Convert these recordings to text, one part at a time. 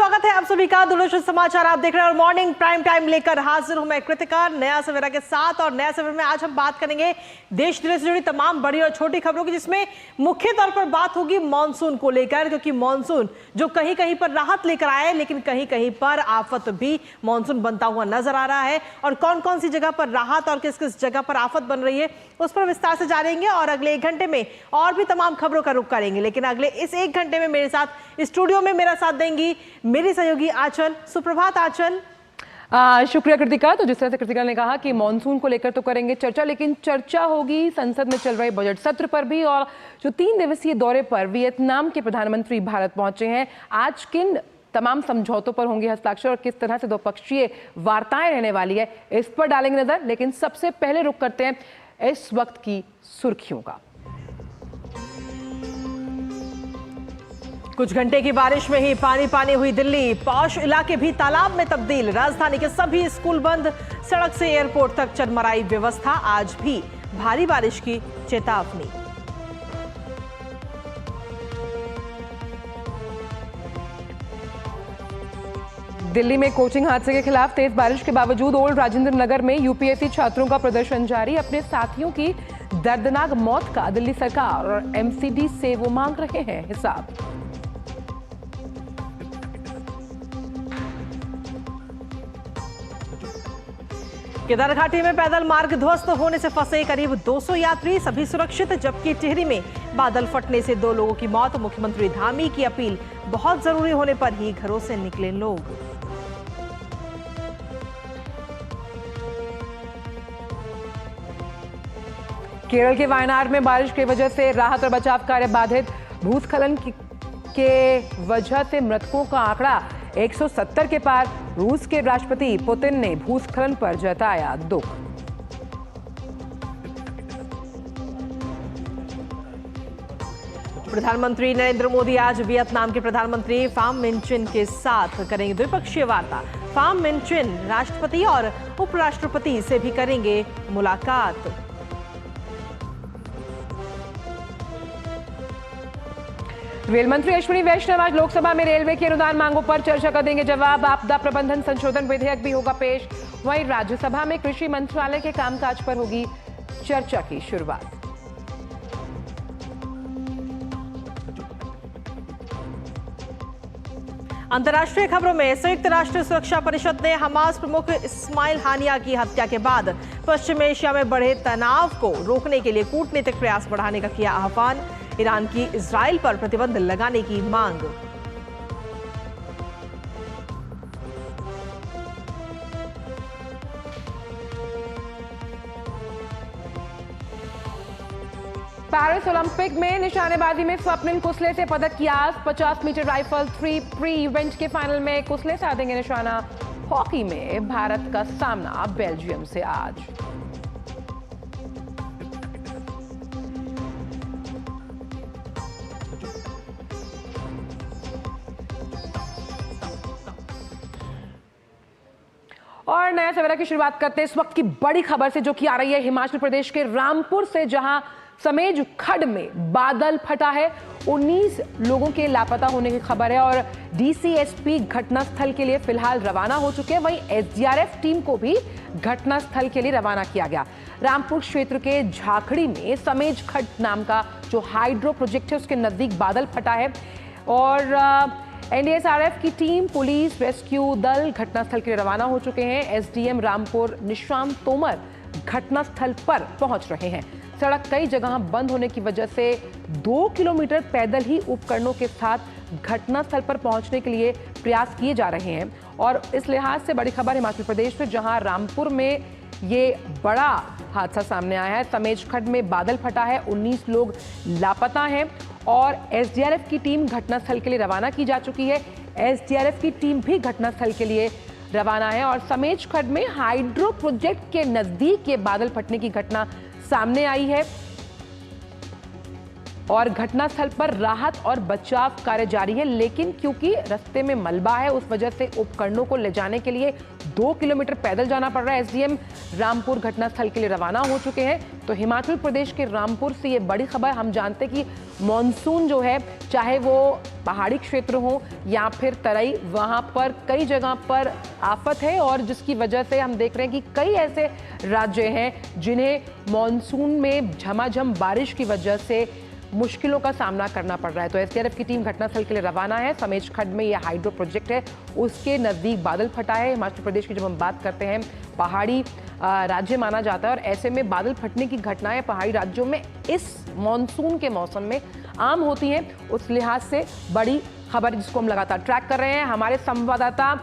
स्वागत है आप सभी का दूरदर्शन समाचार आप देख रहे हैं और मॉर्निंग प्राइम टाइम लेकर हाजिर हूं मैं कृतिका नया सवेरा के साथ। और नया सवेरा में आज हम बात करेंगे देश दुनिया से जुड़ी तमाम बड़ी और छोटी खबरों की, जिसमें मुख्य तौर पर बात होगी मॉनसून को लेकर, क्योंकि मॉनसून जो कहीं कहीं पर राहत लेकर आया है, लेकिन कहीं कहीं पर आफत भी मॉनसून बनता हुआ नजर आ रहा है। और कौन कौन सी जगह पर राहत और किस किस जगह पर आफत बन रही है उस पर विस्तार से जानेंगे। और अगले 1 घंटे में और भी तमाम खबरों का रुख करेंगे, लेकिन अगले इस 1 घंटे में मेरे साथ स्टूडियो में मेरा साथ देंगी मेरी सहयोगी आंचल। सुप्रभात आंचल। शुक्रिया कृतिका। तो जिस तरह से कृतिका ने कहा कि मॉनसून को लेकर तो करेंगे चर्चा, लेकिन चर्चा होगी संसद में चल रहे बजट सत्र पर भी। और जो 3 दिवसीय दौरे पर वियतनाम के प्रधानमंत्री भारत पहुंचे हैं, आज किन तमाम समझौतों पर होंगे हस्ताक्षर और किस तरह से द्विपक्षीय वार्ताएं रहने वाली है, इस पर डालेंगे नजर। लेकिन सबसे पहले रुख करते हैं इस वक्त की सुर्खियों का। कुछ घंटे की बारिश में ही पानी पानी हुई दिल्ली, पौष इलाके भी तालाब में तब्दील। राजधानी के सभी स्कूल बंद, सड़क से एयरपोर्ट तक चरमराई व्यवस्था। आज भी भारी बारिश की चेतावनी। दिल्ली में कोचिंग हादसे के खिलाफ तेज बारिश के बावजूद ओल्ड राजेंद्र नगर में यूपीएससी छात्रों का प्रदर्शन जारी। अपने साथियों की दर्दनाक मौत का दिल्ली सरकार और एमसीडी से वो मांग रहे हैं हिसाब। केदार घाटी में पैदल मार्ग ध्वस्त होने से फंसे करीब 200 यात्री, सभी सुरक्षित। जबकि टिहरी में बादल फटने से 2 लोगों की मौत। मुख्यमंत्री धामी की अपील, बहुत जरूरी होने पर ही घरों से निकले लोग। केरल के वायनाड में बारिश की वजह से राहत और बचाव कार्य बाधित। भूस्खलन के वजह से मृतकों का आंकड़ा 170 के पार। रूस के राष्ट्रपति पुतिन ने भूस्खलन पर जताया दुख। प्रधानमंत्री नरेंद्र मोदी आज वियतनाम के प्रधानमंत्री फाम मिन चिन के साथ करेंगे द्विपक्षीय वार्ता। फाम मिन चिन राष्ट्रपति और उपराष्ट्रपति से भी करेंगे मुलाकात। रेल मंत्री अश्विनी वैष्णव आज लोकसभा में रेलवे की अनुदान मांगों पर चर्चा कर देंगे जवाब। आपदा प्रबंधन संशोधन विधेयक भी होगा पेश। वहीं राज्यसभा में कृषि मंत्रालय के कामकाज पर होगी चर्चा की शुरुआत। अंतर्राष्ट्रीय खबरों में संयुक्त राष्ट्र सुरक्षा परिषद ने हमास प्रमुख इस्माइल हानिया की हत्या के बाद पश्चिम एशिया में बढ़े तनाव को रोकने के लिए कूटनीतिक प्रयास बढ़ाने का किया आह्वान। ईरान की इजराइल पर प्रतिबंध लगाने की मांग। पेरिस ओलंपिक में निशानेबाजी में स्वप्निल कुसले से पदक की आस। 50 मीटर राइफल 3 प्री इवेंट के फाइनल में कुसले साधेंगे निशाना। हॉकी में भारत का सामना बेल्जियम से आज। और नया सवेरा की शुरुआत करते हैं इस वक्त की बड़ी खबर से, जो कि आ रही है हिमाचल प्रदेश के रामपुर से, जहां समेज खड्ड में बादल फटा है। 19 लोगों के लापता होने की खबर है और डीसीएसपी घटनास्थल के लिए फिलहाल रवाना हो चुके हैं। वहीं एसडीआरएफ टीम को भी घटनास्थल के लिए रवाना किया गया। रामपुर क्षेत्र के झाखड़ी में समेज खड्ड नाम का जो हाइड्रो प्रोजेक्ट है, उसके नजदीक बादल फटा है और एनडीएसआरएफ की टीम, पुलिस, रेस्क्यू दल घटनास्थल के लिए रवाना हो चुके हैं। एसडीएम रामपुर निशांत तोमर घटनास्थल पर पहुंच रहे हैं। सड़क कई जगह बंद होने की वजह से 2 किलोमीटर पैदल ही उपकरणों के साथ घटनास्थल पर पहुंचने के लिए प्रयास किए जा रहे हैं। और इस लिहाज से बड़ी खबर हिमाचल प्रदेश में, जहां रामपुर में ये बड़ा हादसा सामने आया है। समेज खड्ड में बादल फटा है, 19 लोग लापता हैं और एसडीआरएफ की टीम घटनास्थल के लिए रवाना की जा चुकी है। एसडीआरएफ की टीम भी घटनास्थल के लिए रवाना है और समेज खड्ड में हाइड्रो प्रोजेक्ट के नजदीक ये बादल फटने की घटना सामने आई है और घटनास्थल पर राहत और बचाव कार्य जारी है, लेकिन क्योंकि रास्ते में मलबा है उस वजह से उपकरणों को ले जाने के लिए 2 किलोमीटर पैदल जाना पड़ रहा है। एसडीएम रामपुर घटनास्थल के लिए रवाना हो चुके हैं। तो हिमाचल प्रदेश के रामपुर से ये बड़ी खबर। हम जानते हैं कि मॉनसून जो है, चाहे वो पहाड़ी क्षेत्र हो या फिर तराई, वहां पर कई जगह पर आफत है और जिसकी वजह से हम देख रहे हैं कि कई ऐसे राज्य हैं जिन्हें मॉनसून में झमाझम बारिश की वजह से मुश्किलों का सामना करना पड़ रहा है। तो एसडीआरएफ की टीम घटनास्थल के लिए रवाना है। समेज खड्ड में यह हाइड्रो प्रोजेक्ट है, उसके नजदीक बादल फटा है। हिमाचल प्रदेश की जब हम बात करते हैं, पहाड़ी राज्य माना जाता है और ऐसे में बादल फटने की घटनाएं पहाड़ी राज्यों में इस मॉनसून के मौसम में आम होती हैं। उस लिहाज से बड़ी खबर जिसको हम लगातार ट्रैक कर रहे हैं। हमारे संवाददाता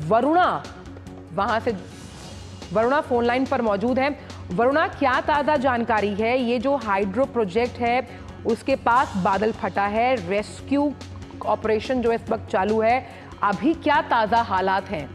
वरुणा वहां से वरुणा फोन लाइन पर मौजूद है। वरुणा, क्या ताजा जानकारी है? ये जो हाइड्रो प्रोजेक्ट है उसके पास बादल फटा है, रेस्क्यू ऑपरेशन जो इस वक्त चालू है, अभी क्या ताजा हालात हैं?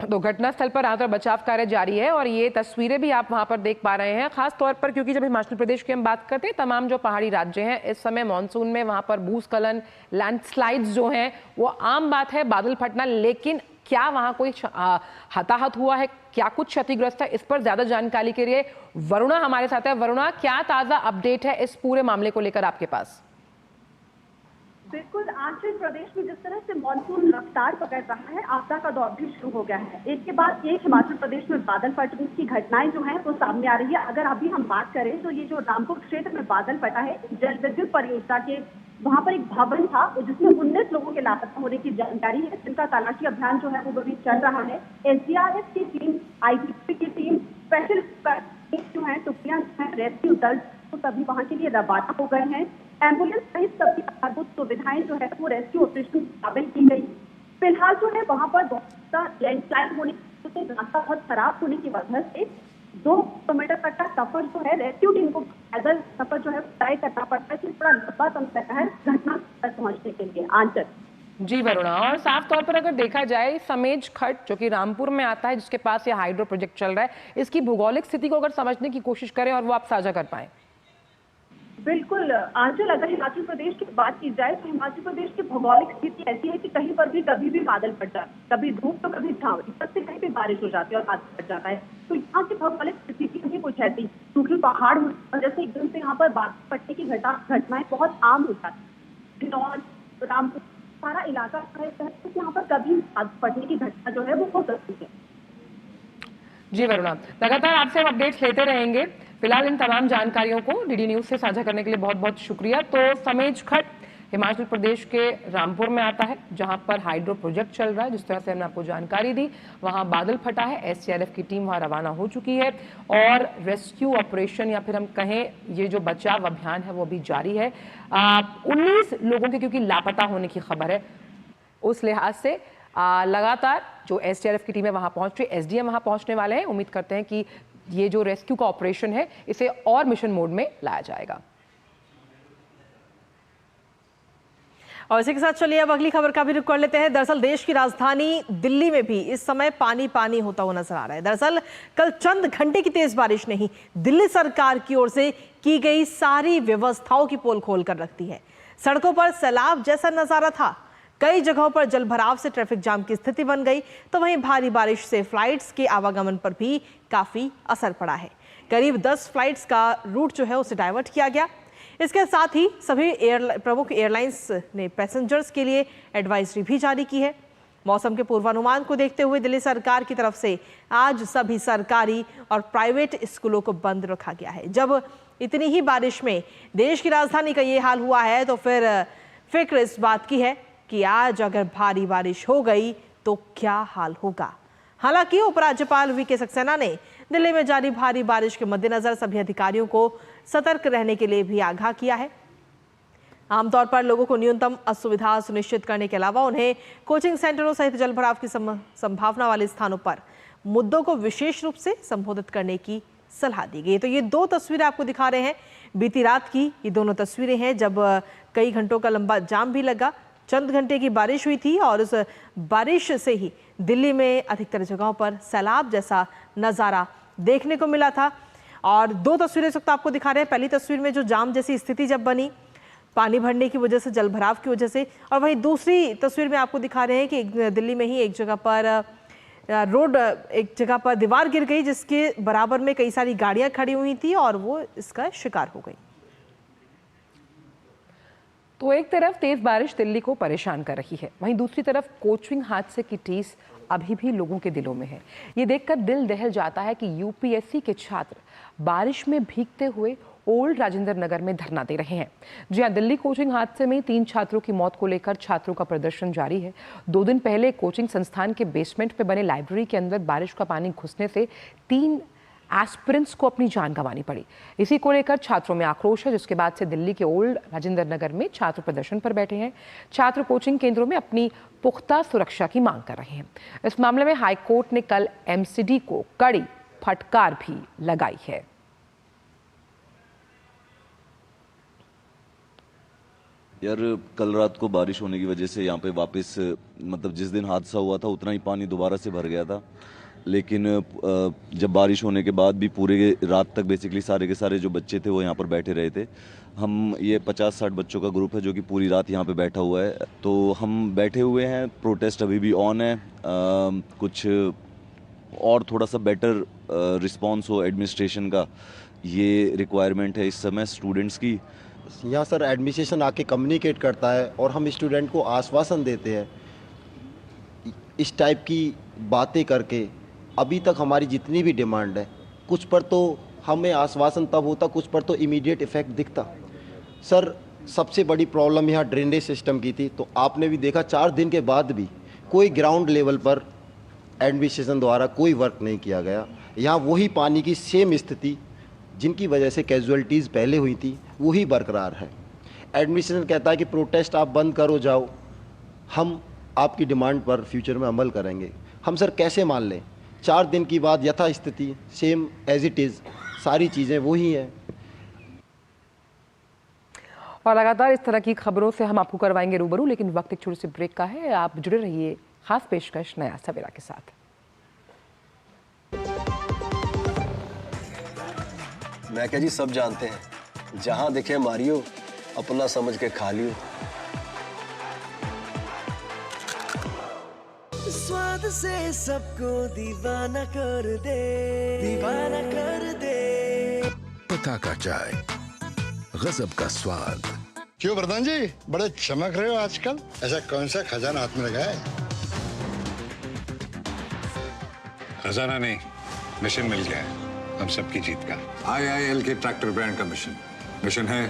तो घटनास्थल पर राहत और बचाव कार्य जारी है और ये तस्वीरें भी आप वहां पर देख पा रहे हैं। खास तौर पर क्योंकि जब हिमाचल प्रदेश की हम बात करते हैं, तमाम जो पहाड़ी राज्य हैं इस समय मॉनसून में वहां पर भूस्खलन, लैंडस्लाइड्स जो हैं वो आम बात है, बादल फटना। लेकिन क्या वहां कोई हताहत हुआ है, क्या कुछ क्षतिग्रस्त है, इस पर ज्यादा जानकारी के लिए वरुणा हमारे साथ है। वरुणा, क्या ताजा अपडेट है इस पूरे मामले को लेकर आपके पास? बिल्कुल, आंचल प्रदेश में जिस तरह से मानसून रफ्तार पकड़ रहा है, आपदा का दौर भी शुरू हो गया है। एक के बाद एक हिमाचल प्रदेश में बादल फटने की घटनाएं जो हैं वो सामने आ रही है। अगर अभी हम बात करें तो ये जो रामपुर क्षेत्र में बादल फटा है, जल विद्युत परियोजना के वहां पर एक भवन था जिसमें 19 लोगों के लापता होने की जानकारी है, जिनका तलाशी अभियान जो है वो अभी चल रहा है। एसडीआरएफ की टीम, आईटीबीपी की टीम, स्पेशल जो है टुकड़ियां रेस्क्यू दल तो सभी वहां के लिए रवाना हो गए हैं। एम्बुलेंस सहित सभी आधारभूत सुविधाएं जो है वो रेस्क्यू ऑपरेशन शामिल की गई। फिलहाल जो है वहां पर बहुत लैंडस्लाइड होने की वजह से रास्ता बहुत खराब होने की वजह से 2 किलोमीटर तक का सफर जो है रेस्क्यू टीम को पैदल सफर जो है तय करना पड़ता है, थोड़ा लंबा समय है घटना तक पहुंचने के लिए। आंचल जी वरुणा, और साफ तौर पर अगर देखा जाए, समेज खड्ड जो कि रामपुर में आता है, जिसके पास ये हाइड्रो प्रोजेक्ट चल रहा है, इसकी भौगोलिक स्थिति को अगर समझने की कोशिश करें और वो आप साझा कर पाए। बिल्कुल आंचल, अगर हिमाचल प्रदेश की बात की जाए तो हिमाचल प्रदेश की भौगोलिक स्थिति ऐसी है कि कहीं पर भी कभी भी बादल फट जाता है, कभी धूप तो कभी छांव, सबसे कहीं पे बारिश हो जाती है और बादल फट जाता है। तो यहाँ की भौगोलिक स्थिति भी कुछ ऐसी, क्योंकि पहाड़ होने की वजह से एकदम से यहाँ पर बादल फटने की घटनाएं बहुत आम हो जाती है। रामपुर सारा इलाका है, यहाँ पर कभी बादल फटने की घटना जो है वो हो सकती है। जी वरुणा, लगातार आपसे हम अपडेट्स लेते रहेंगे। फिलहाल इन तमाम जानकारियों को डीडी न्यूज से साझा करने के लिए बहुत बहुत शुक्रिया। तो समेज खड्ड हिमाचल प्रदेश के रामपुर में आता है, जहां पर हाइड्रो प्रोजेक्ट चल रहा है। जिस तरह से हमने आपको जानकारी दी, वहां बादल फटा है, एसडीआरएफ की टीम वहां रवाना हो चुकी है और रेस्क्यू ऑपरेशन या फिर हम कहें ये जो बचाव अभियान है वो भी जारी है। 19 लोगों के क्योंकि लापता होने की खबर है, उस लिहाज से लगातार जो एसडीआरएफ की टीम है वहां पहुंच रही है, एसडीएम वहां पहुंचने वाले हैं। उम्मीद करते हैं कि ये जो रेस्क्यू का ऑपरेशन है इसे और मिशन मोड में लाया जाएगा। और इसी के साथ चलिए अब अगली खबर का भी रुख कर लेते हैं। दरअसल देश की राजधानी दिल्ली में भी इस समय पानी पानी होता हुआ नजर आ रहा है। दरअसल कल चंद घंटे की तेज बारिश ने ही दिल्ली सरकार की ओर से की गई सारी व्यवस्थाओं की पोल खोल कर रखती है। सड़कों पर सैलाब जैसा नजारा था, कई जगहों पर जलभराव से ट्रैफिक जाम की स्थिति बन गई, तो वहीं भारी बारिश से फ्लाइट्स के आवागमन पर भी काफी असर पड़ा है। करीब 10 फ्लाइट्स का रूट जो है उसे डाइवर्ट किया गया। इसके साथ ही सभी प्रमुख एयरलाइंस ने पैसेंजर्स के लिए एडवाइजरी भी जारी की है। मौसम के पूर्वानुमान को देखते हुए दिल्ली सरकार की तरफ से आज सभी सरकारी और प्राइवेट स्कूलों को बंद रखा गया है। जब इतनी ही बारिश में देश की राजधानी का ये हाल हुआ है तो फिर फिक्र इस बात की है कि आज अगर भारी बारिश हो गई तो क्या हाल होगा। हालांकि उपराज्यपाल वीके सक्सेना ने दिल्ली में जारी भारी बारिश के मद्देनजर सभी अधिकारियों को सतर्क रहने के लिए भी आगाह किया है। आमतौर पर लोगों को न्यूनतम असुविधा सुनिश्चित करने के अलावा उन्हें कोचिंग सेंटरों सहित जलभराव की संभावना वाले स्थानों पर मुद्दों को विशेष रूप से संबोधित करने की सलाह दी गई। तो ये 2 तस्वीरें आपको दिखा रहे हैं बीती रात की। ये दोनों तस्वीरें हैं जब कई घंटों का लंबा जाम भी लगा। चंद घंटे की बारिश हुई थी और उस बारिश से ही दिल्ली में अधिकतर जगहों पर सैलाब जैसा नज़ारा देखने को मिला था। और दो तस्वीरें इस वक्त आपको दिखा रहे हैं। पहली तस्वीर में जो जाम जैसी स्थिति जब बनी पानी भरने की वजह से, जल भराव की वजह से, और वहीं दूसरी तस्वीर में आपको दिखा रहे हैं कि दिल्ली में ही एक जगह पर एक जगह पर दीवार गिर गई जिसके बराबर में कई सारी गाड़ियां खड़ी हुई थी और वो इसका शिकार हो गई। तो एक तरफ तेज बारिश दिल्ली को परेशान कर रही है, वहीं दूसरी तरफ कोचिंग हादसे की टीस अभी भी लोगों के दिलों में है। ये देखकर दिल दहल जाता है कि यूपीएससी के छात्र बारिश में भीगते हुए ओल्ड राजेंद्र नगर में धरना दे रहे हैं। जी हां, दिल्ली कोचिंग हादसे में 3 छात्रों की मौत को लेकर छात्रों का प्रदर्शन जारी है। 2 दिन पहले कोचिंग संस्थान के बेसमेंट पे बने लाइब्रेरी के अंदर बारिश का पानी घुसने से 3 एस्पिरेंट्स को अपनी जान गंवानी पड़ी। इसी को लेकर छात्रों में आक्रोश है, जिसके बाद से दिल्ली के ओल्ड राजेंद्र नगर में छात्र प्रदर्शन पर बैठे हैं। छात्र कोचिंग केंद्रों में अपनी पुख्ता सुरक्षा की मांग कर रहे हैं। इस मामले में हाईकोर्ट ने कल एमसीडी को कड़ी फटकार भी लगाई है। यार, कल रात को बारिश होने की वजह से यहाँ पे वापस मतलब जिस दिन हादसा हुआ था उतना ही पानी दोबारा से भर गया था। लेकिन जब बारिश होने के बाद भी पूरे रात तक बेसिकली सारे के सारे जो बच्चे थे वो यहाँ पर बैठे रहे थे। हम ये 50-60 बच्चों का ग्रुप है जो कि पूरी रात यहाँ पे बैठा हुआ है। तो हम बैठे हुए हैं, प्रोटेस्ट अभी भी ऑन है। कुछ और थोड़ा सा बेटर रिस्पॉन्स हो एडमिनिस्ट्रेशन का, ये रिक्वायरमेंट है इस समय स्टूडेंट्स की। यहाँ सर एडमिनिस्ट्रेशन आके कम्युनिकेट करता है और हम स्टूडेंट को आश्वासन देते हैं। इस टाइप की बातें करके अभी तक हमारी जितनी भी डिमांड है, कुछ पर तो हमें आश्वासन तब होता, कुछ पर तो इमीडिएट इफेक्ट दिखता। सर, सबसे बड़ी प्रॉब्लम यहाँ ड्रेनेज सिस्टम की थी। तो आपने भी देखा 4 दिन के बाद भी कोई ग्राउंड लेवल पर एडमिनिस्ट्रेशन द्वारा कोई वर्क नहीं किया गया। यहाँ वही पानी की सेम स्थिति जिनकी वजह से कैजुअलिटीज़ पहले हुई थी वही बरकरार है। एडमिनिस्ट्रेशन कहता है कि प्रोटेस्ट आप बंद करो जाओ, हम आपकी डिमांड पर फ्यूचर में अमल करेंगे। हम सर कैसे मान लें? 4 दिन की बाद यथा स्थिति सेम एज इट इज़, सारी चीज़ें वही हैं। और लगातार इस तरह की खबरों से हम आपको करवाएंगे रूबरू, लेकिन वक्त एक छोटे से ब्रेक का है। आप जुड़े रहिए खास पेशकश नया सवेरा के साथ। मैं क्या जी, सब जानते हैं, जहां दिखे मारियो, अपना समझ के खा लियो। स्वाद से सबको दीवाना कर दे, दीवाना कर दे। पता का चाय, गजब का स्वाद। क्यों प्रधान जी, बड़े चमक रहे हो आजकल? ऐसा कौन सा खजाना हाथ में लगा है? खजाना नहीं, मिशन मिल गया है हम सबकी जीत का। IIL के ट्रैक्टर ब्रांड का मिशन है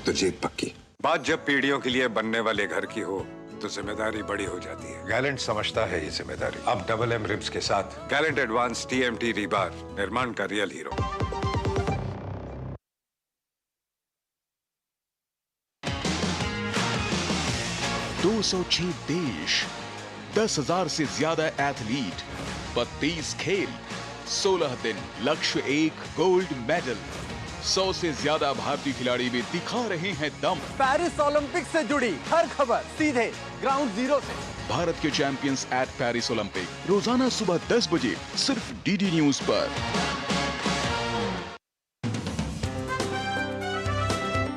तो जीत पक्की। बात जब पीढ़ियों के लिए बनने वाले घर की हो तो जिम्मेदारी बड़ी हो जाती है। गैलेंट समझता है ये जिम्मेदारी। अब डबल M रिब्स के साथ गैलेंट एडवांस TMT रीबार, निर्माण का रियल हीरो। $206 देश, 10,000 से ज्यादा एथलीट, 32 खेल, 16 दिन, लक्ष्य 1 गोल्ड मेडल। 100 से ज्यादा भारतीय खिलाड़ी भी दिखा रहे हैं दम। पेरिस ओलंपिक से जुड़ी हर खबर सीधे ग्राउंड जीरो से। भारत के चैंपियंस एट पेरिस ओलंपिक, रोजाना सुबह 10 बजे सिर्फ DD न्यूज पर।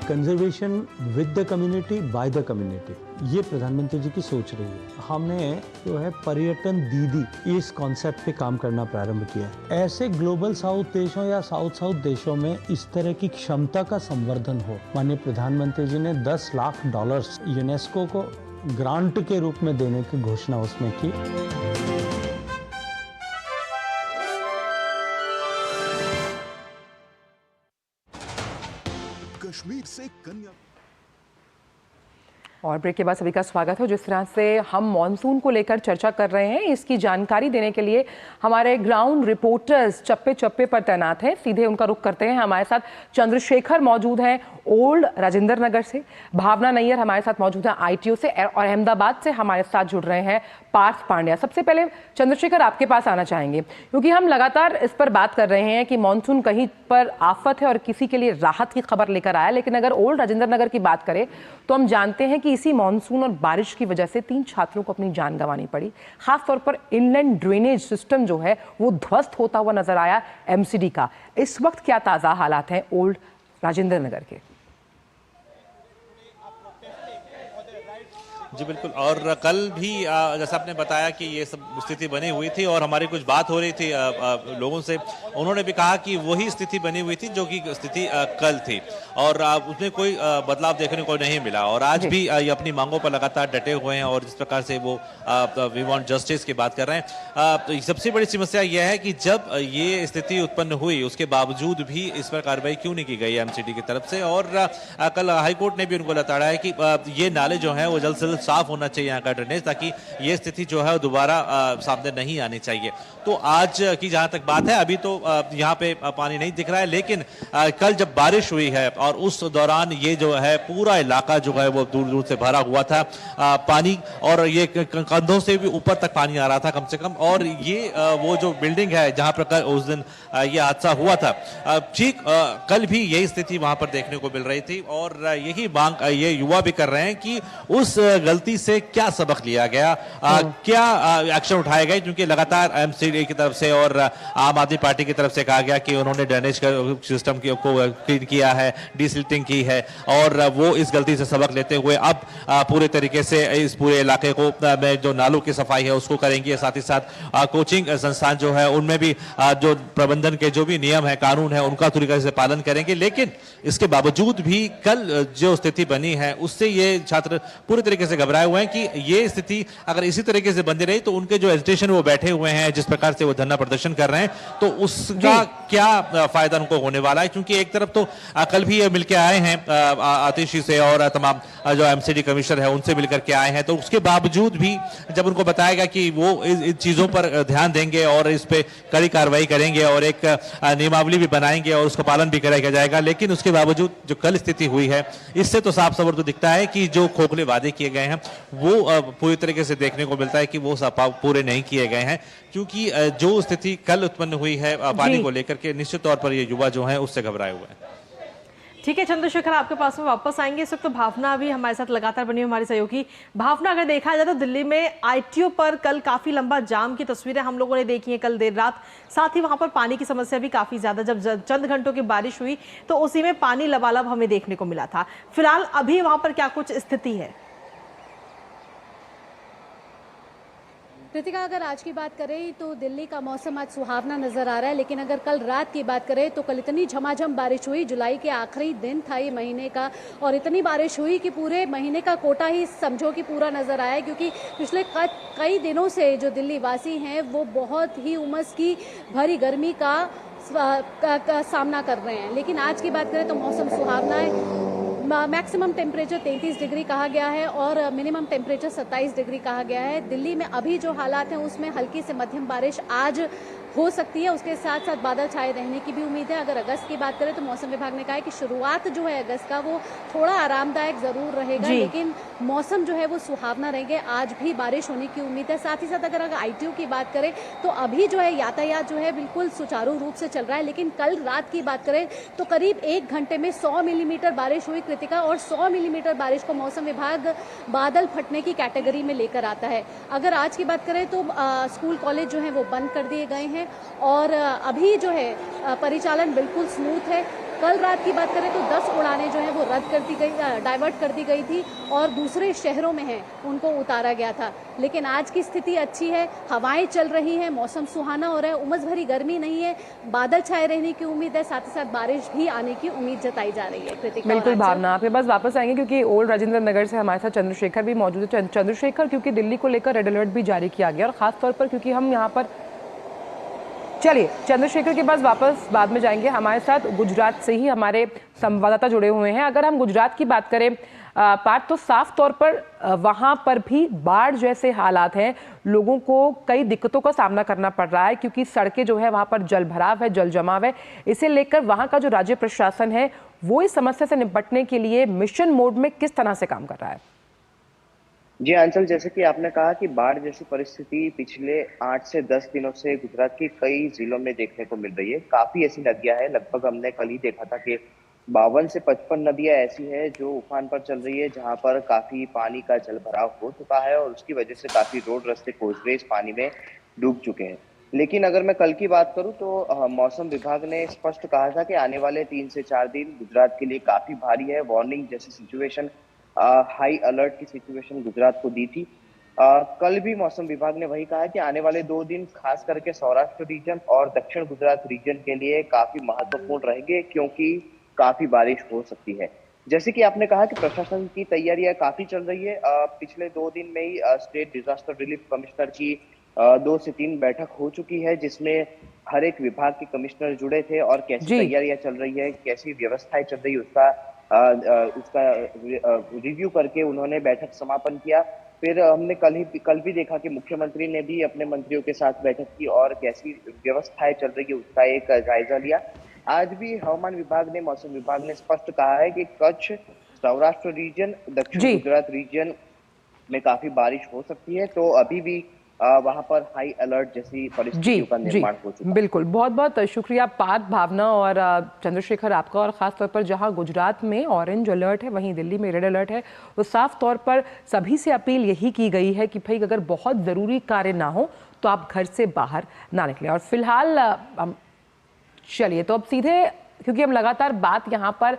Conservation with the community by the community, ये प्रधानमंत्री जी की सोच रही है। हमने जो है पर्यटन दीदी इस कॉन्सेप्ट पे काम करना प्रारंभ किया है। ऐसे ग्लोबल साउथ देशों या साउथ देशों में इस तरह की क्षमता का संवर्धन हो। माननीय प्रधानमंत्री जी ने $10 लाख यूनेस्को को ग्रांट के रूप में देने की घोषणा उसमें की। कश्मीर से कन्या। और ब्रेक के बाद सभी का स्वागत है। जिस तरह से हम मॉनसून को लेकर चर्चा कर रहे हैं, इसकी जानकारी देने के लिए हमारे ग्राउंड रिपोर्टर्स चप्पे चप्पे पर तैनात हैं। सीधे उनका रुख करते हैं। हमारे साथ चंद्रशेखर मौजूद हैं, ओल्ड राजेंद्र नगर से। भावना नैयर हमारे साथ मौजूद हैं ITO से, और अहमदाबाद से हमारे साथ जुड़ रहे हैं पार्थ पांड्या। सबसे पहले चंद्रशेखर आपके पास आना चाहेंगे, क्योंकि हम लगातार इस पर बात कर रहे हैं कि मानसून कहीं पर आफत है और किसी के लिए राहत की खबर लेकर आया, लेकिन अगर ओल्ड राजेंद्र नगर की बात करें तो हम जानते हैं कि इसी मानसून और बारिश की वजह से 3 छात्रों को अपनी जान गंवानी पड़ी। खासतौर पर इनलैंड ड्रेनेज सिस्टम जो है वो ध्वस्त होता हुआ नजर आया MCD का। इस वक्त क्या ताज़ा हालात हैं ओल्ड राजेंद्र नगर के? जी बिल्कुल, और कल भी जैसा आपने बताया कि ये सब स्थिति बनी हुई थी और हमारी कुछ बात हो रही थी लोगों से, उन्होंने भी कहा कि वही स्थिति बनी हुई थी जो कि स्थिति कल थी और उसमें कोई बदलाव देखने को नहीं मिला। और आज भी ये अपनी मांगों पर लगातार डटे हुए हैं और जिस प्रकार से वो वी वांट जस्टिस की बात कर रहे हैं। तो सबसे बड़ी समस्या यह है कि जब ये स्थिति उत्पन्न हुई उसके बावजूद भी इस पर कार्रवाई क्यों नहीं की गई MCD की तरफ से। और कल हाईकोर्ट ने भी उनको लताड़ा है कि ये नाले जो है वो जल्द से जल्द साफ होना चाहिए यहाँ का ड्रेनेज, ताकि ये स्थिति जो है दोबारा सामने नहीं आनी चाहिए। तो आज की जहां तक बात है, अभी तो यहाँ पे पानी नहीं दिख रहा है, लेकिन कल जब बारिश हुई है और उस दौरान ये जो है पूरा इलाका जो है वो दूर दूर से भरा हुआ था पानी, और ये कंधों से भी ऊपर तक पानी आ रहा था कम से कम। और ये वो जो बिल्डिंग है जहां पर उस दिन ये हादसा हुआ था, ठीक कल भी यही स्थिति वहां पर देखने को मिल रही थी। और यही मांग ये युवा भी कर रहे हैं कि उस गलती से क्या सबक लिया गया, क्या एक्शन उठाए गए, क्योंकि लगातार MCD की तरफ से और आम आदमी पार्टी की तरफ से कहा गया कि उन्होंने ड्रेनेज सिस्टम को क्लीन किया है, डिसिल्टिंग की है, और वो इस गलती से सबक लेते हुए अब पूरे तरीके से इस पूरे इलाके को में जो नालों की सफाई है उसको करेंगे। साथ ही साथ कोचिंग संस्थान जो है उनमें भी जो प्रबंधन के जो भी नियम है, कानून है, उनका तरीके से पालन करेंगे। लेकिन इसके बावजूद भी कल जो स्थिति बनी है उससे ये छात्र पूरे तरीके से घबराए हुए हैं कि ये स्थिति अगर इसी तरीके से बनी रही तो उनके जो एजिटेशन वो बैठे हुए हैं, जिस प्रकार से वो धरना प्रदर्शन कर रहे हैं, तो उसका क्या फायदा उनको होने वाला है। क्योंकि एक तरफ तो कल भी ये मिलकर आए हैं आतिशी से और तमाम जो MCD कमिश्नर है उनसे मिलकर के आए हैं, तो उसके बावजूद भी जब उनको बताया गया कि वो इन चीजों पर ध्यान देंगे और इस पे कड़ी कार्रवाई करेंगे और एक नियमावली भी बनाएंगे और उसका पालन भी कराया जाएगा, लेकिन उसके बावजूद जो कल स्थिति हुई है इससे तो साफ साफ तो दिखता है कि जो खोखले वादे किए गए हैं वो पूरी तरीके से देखने को मिलता है कि वो पूरे नहीं किए गए हैं। क्योंकि जो स्थिति कल उत्पन्न हुई है पानी को लेकर के, निश्चित तौर पर ये युवा जो है उससे घबराए हुए हैं। ठीक है चंद्रशेखर, आपके पास में वापस आएंगे। इस वक्त तो भावना भी हमारे साथ लगातार बनी हुई हमारी सहयोगी। भावना, अगर देखा जाए तो दिल्ली में ITO पर कल काफी लंबा जाम की तस्वीरें हम लोगों ने देखी हैं कल देर रात। साथ ही वहां पर पानी की समस्या भी काफी ज्यादा, जब चंद घंटों की बारिश हुई तो उसी में पानी लबालब हमें देखने को मिला था। फिलहाल अभी वहां पर क्या कुछ स्थिति है? कृतिका, अगर आज की बात करें तो दिल्ली का मौसम आज सुहावना नजर आ रहा है, लेकिन अगर कल रात की बात करें तो कल इतनी झमाझम बारिश हुई, जुलाई के आखिरी दिन था ये महीने का, और इतनी बारिश हुई कि पूरे महीने का कोटा ही समझो कि पूरा नजर आया। क्योंकि पिछले कई दिनों से जो दिल्ली वासी हैं वो बहुत ही उमस की भरी गर्मी का सामना कर रहे हैं। लेकिन आज की बात करें तो मौसम सुहावना है। मैक्सिमम टेम्परेचर 33 डिग्री कहा गया है और मिनिमम टेम्परेचर 27 डिग्री कहा गया है। दिल्ली में अभी जो हालात हैं उसमें हल्की से मध्यम बारिश आज हो सकती है, उसके साथ साथ बादल छाए रहने की भी उम्मीद है। अगर अगस्त की बात करें तो मौसम विभाग ने कहा है कि शुरुआत जो है अगस्त का वो थोड़ा आरामदायक जरूर रहेगा, लेकिन मौसम जो है वो सुहावना रहेंगे। आज भी बारिश होने की उम्मीद है। साथ ही साथ अगर ITO की बात करें तो अभी जो है यातायात जो है बिल्कुल सुचारू रूप से चल रहा है। लेकिन कल रात की बात करें तो करीब 1 घंटे में 100 मिलीमीटर बारिश हुई कृतिका, और 100 मिलीमीटर बारिश को मौसम विभाग बादल फटने की कैटेगरी में लेकर आता है। अगर आज की बात करें तो स्कूल कॉलेज जो है वो बंद कर दिए गए हैं और अभी जो है परिचालन बिल्कुल स्मूथ है। कल रात की बात करें तो 10 उड़ानें जो हैं वो रद्द कर दी गई, डाइवर्ट कर दी गई थी और दूसरे शहरों में हैं उनको उतारा गया था। लेकिन आज की स्थिति अच्छी है, हवाएं चल रही हैं, मौसम सुहाना हो रहा है, उमस भरी गर्मी नहीं है, बादल छाए रहने की उम्मीद है, साथ ही साथ बारिश भी आने की उम्मीद जताई जा रही है। कृतिका, बिल्कुल भावना, आपके पास वापस आएंगे क्योंकि ओल्ड राजेंद्र नगर से हमारे साथ चंद्रशेखर भी मौजूद है। चंद्रशेखर, क्योंकि दिल्ली को लेकर रेड अलर्ट भी जारी किया गया और खासतौर पर क्योंकि हम यहाँ पर, चलिए चंद्रशेखर के पास वापस बाद में जाएंगे। हमारे साथ गुजरात से ही हमारे संवाददाता जुड़े हुए हैं। अगर हम गुजरात की बात करें पार्थ, तो साफ तौर पर वहां पर भी बाढ़ जैसे हालात हैं, लोगों को कई दिक्कतों का सामना करना पड़ रहा है क्योंकि सड़कें जो है वहां पर जल भराव है, जल जमाव है। इसे लेकर वहां का जो राज्य प्रशासन है वो इस समस्या से निपटने के लिए मिशन मोड में किस तरह से काम कर रहा है? जी आंचल, जैसे कि आपने कहा कि बाढ़ जैसी परिस्थिति पिछले 8 से 10 दिनों से गुजरात के कई जिलों में देखने को मिल रही है। काफी ऐसी नदियां हैं, लगभग हमने कल ही देखा था कि 52 से 55 नदियां ऐसी है जो उफान पर चल रही है, जहां पर काफी पानी का जल भराव हो चुका है और उसकी वजह से काफी रोड रास्ते कोसवे इस पानी में डूब चुके हैं। लेकिन अगर मैं कल की बात करूं तो मौसम विभाग ने स्पष्ट कहा था कि आने वाले 3 से 4 दिन गुजरात के लिए काफी भारी है। वार्निंग जैसी सिचुएशन, हाई अलर्ट की सिचुएशन गुजरात को दी थी। कल भी मौसम विभाग ने वही कहा है कि आने वाले 2 दिन खास करके सौराष्ट्र रीजन और दक्षिण गुजरात रीजन के लिए काफी महत्वपूर्ण रहेंगे, क्योंकि काफी बारिश हो सकती है। जैसे कि आपने कहा कि प्रशासन की तैयारियां काफी चल रही है। पिछले 2 दिन में ही स्टेट डिजास्टर रिलीफ कमिश्नर की 2 से 3 बैठक हो चुकी है, जिसमें हर एक विभाग के कमिश्नर जुड़े थे और कैसी तैयारियां चल रही है, कैसी व्यवस्थाएं चल रही है, उसका रिव्यू करके उन्होंने बैठक समापन किया। फिर हमने कल भी देखा कि मुख्यमंत्री ने भी अपने मंत्रियों के साथ बैठक की और कैसी व्यवस्थाएं चल रही है उसका एक जायजा लिया। आज भी हवामान विभाग ने, मौसम विभाग ने स्पष्ट कहा है कि कच्छ, सौराष्ट्र रीजन, दक्षिण गुजरात रीजन में काफी बारिश हो सकती है, तो अभी भी वहां पर हाई अलर्ट जैसी परिस्थितियों का निर्माण हो चुका है। बिल्कुल, बहुत बहुत शुक्रिया पार्थ, भावना और चंद्रशेखर आपका। और खास तौर पर जहां गुजरात में ऑरेंज अलर्ट है, वहीं दिल्ली में रेड अलर्ट है। तो साफ तौर पर सभी से अपील यही की गई है कि भाई अगर बहुत ज़रूरी कार्य ना हो तो आप घर से बाहर ना निकलें। और फिलहाल चलिए तो अब सीधे, क्योंकि हम लगातार बात यहाँ पर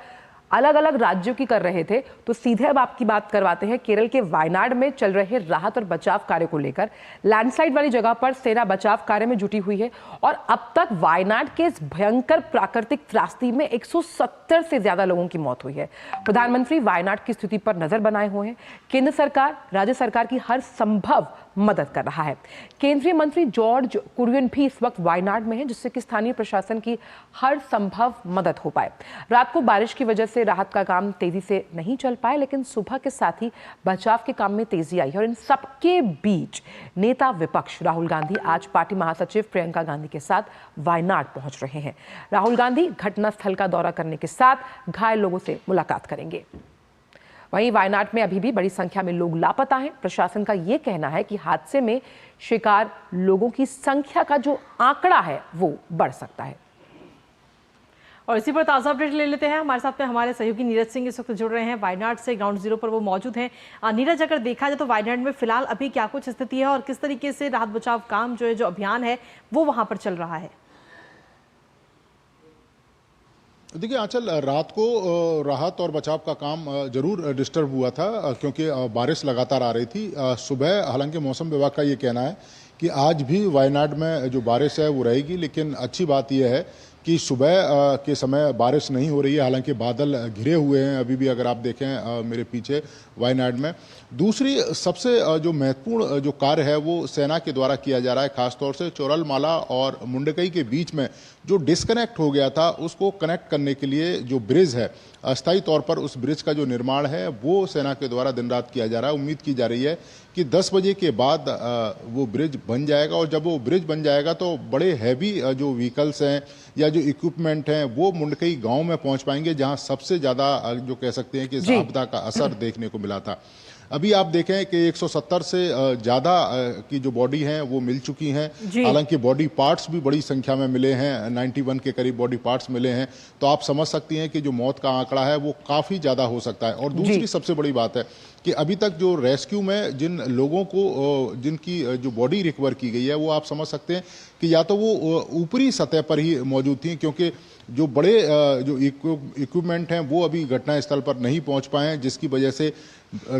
अलग अलग राज्यों की कर रहे थे, तो सीधे अब आपकी बात करवाते हैं केरल के वायनाड में चल रहे राहत और बचाव कार्य को लेकर। लैंडस्लाइड वाली जगह पर सेना बचाव कार्य में जुटी हुई है और अब तक वायनाड के इस भयंकर प्राकृतिक त्रासदी में 170 से ज्यादा लोगों की मौत हुई है। प्रधानमंत्री वायनाड की स्थिति पर नजर बनाए हुए हैं। केंद्र सरकार, राज्य सरकार की हर संभव मदद कर रहा है। केंद्रीय मंत्री जॉर्ज कुरियन भी इस वक्त वायनाड में है, जिससे कि स्थानीय प्रशासन की हर संभव मदद हो पाए। रात को बारिश की वजह से राहत का काम तेजी से नहीं चल पाए, लेकिन सुबह के साथ ही बचाव के काम में तेजी आई है। और इन सबके बीच नेता विपक्ष राहुल गांधी आज पार्टी महासचिव प्रियंका गांधी के साथ वायनाड पहुंच रहे हैं। राहुल गांधी घटनास्थल का दौरा करने के साथ घायल लोगों से मुलाकात करेंगे। वहीं वायनाड में अभी भी बड़ी संख्या में लोग लापता हैं। प्रशासन का यह कहना है कि हादसे में शिकार लोगों की संख्या का जो आंकड़ा है वो बढ़ सकता है। और इसी पर ताज़ा अपडेट ले लेते हैं। हमारे साथ में हमारे सहयोगी नीरज सिंह इस वक्त जुड़ रहे हैं, वायनाड से ग्राउंड जीरो पर वो मौजूद हैं। नीरज, अगर देखा जाए तो वायनाड में फिलहाल अभी क्या कुछ स्थिति है और किस तरीके से राहत बचाव काम जो है, जो अभियान है वो वहां पर चल रहा है? देखिए आंचल, रात को राहत और बचाव का काम जरूर डिस्टर्ब हुआ था, क्योंकि बारिश लगातार आ रही थी। सुबह हालांकि मौसम विभाग का ये कहना है कि आज भी वायनाड में जो बारिश है वो रहेगी, लेकिन अच्छी बात यह है कि सुबह के समय बारिश नहीं हो रही है। हालांकि बादल घिरे हुए हैं अभी भी, अगर आप देखें मेरे पीछे वायनाड में। दूसरी सबसे जो महत्वपूर्ण जो कार्य है वो सेना के द्वारा किया जा रहा है, खासतौर से चोरलमाला और मुंडकई के बीच में जो डिस्कनेक्ट हो गया था उसको कनेक्ट करने के लिए जो ब्रिज है, अस्थायी तौर पर उस ब्रिज का जो निर्माण है वो सेना के द्वारा दिन रात किया जा रहा है। उम्मीद की जा रही है कि 10 बजे के बाद वो ब्रिज बन जाएगा, और जब वो ब्रिज बन जाएगा तो बड़े हैवी जो व्हीकल्स हैं या जो इक्विपमेंट हैं वो मुंडकई गांव में पहुंच पाएंगे, जहां सबसे ज़्यादा जो कह सकते हैं कि इस आपदा का असर देखने को मिला था। अभी आप देखें कि 170 से ज़्यादा की जो बॉडी हैं वो मिल चुकी हैं। हालांकि बॉडी पार्ट्स भी बड़ी संख्या में मिले हैं, 91 के करीब बॉडी पार्ट्स मिले हैं, तो आप समझ सकती हैं कि जो मौत का आंकड़ा है वो काफ़ी ज़्यादा हो सकता है। और दूसरी सबसे बड़ी बात है कि अभी तक जो रेस्क्यू में जिन लोगों को जिनकी जो बॉडी रिकवर की गई है वो आप समझ सकते हैं कि या तो वो ऊपरी सतह पर ही मौजूद थी, क्योंकि जो बड़े जो इक्विपमेंट हैं वो अभी घटनास्थल पर नहीं पहुंच पाए हैं, जिसकी वजह से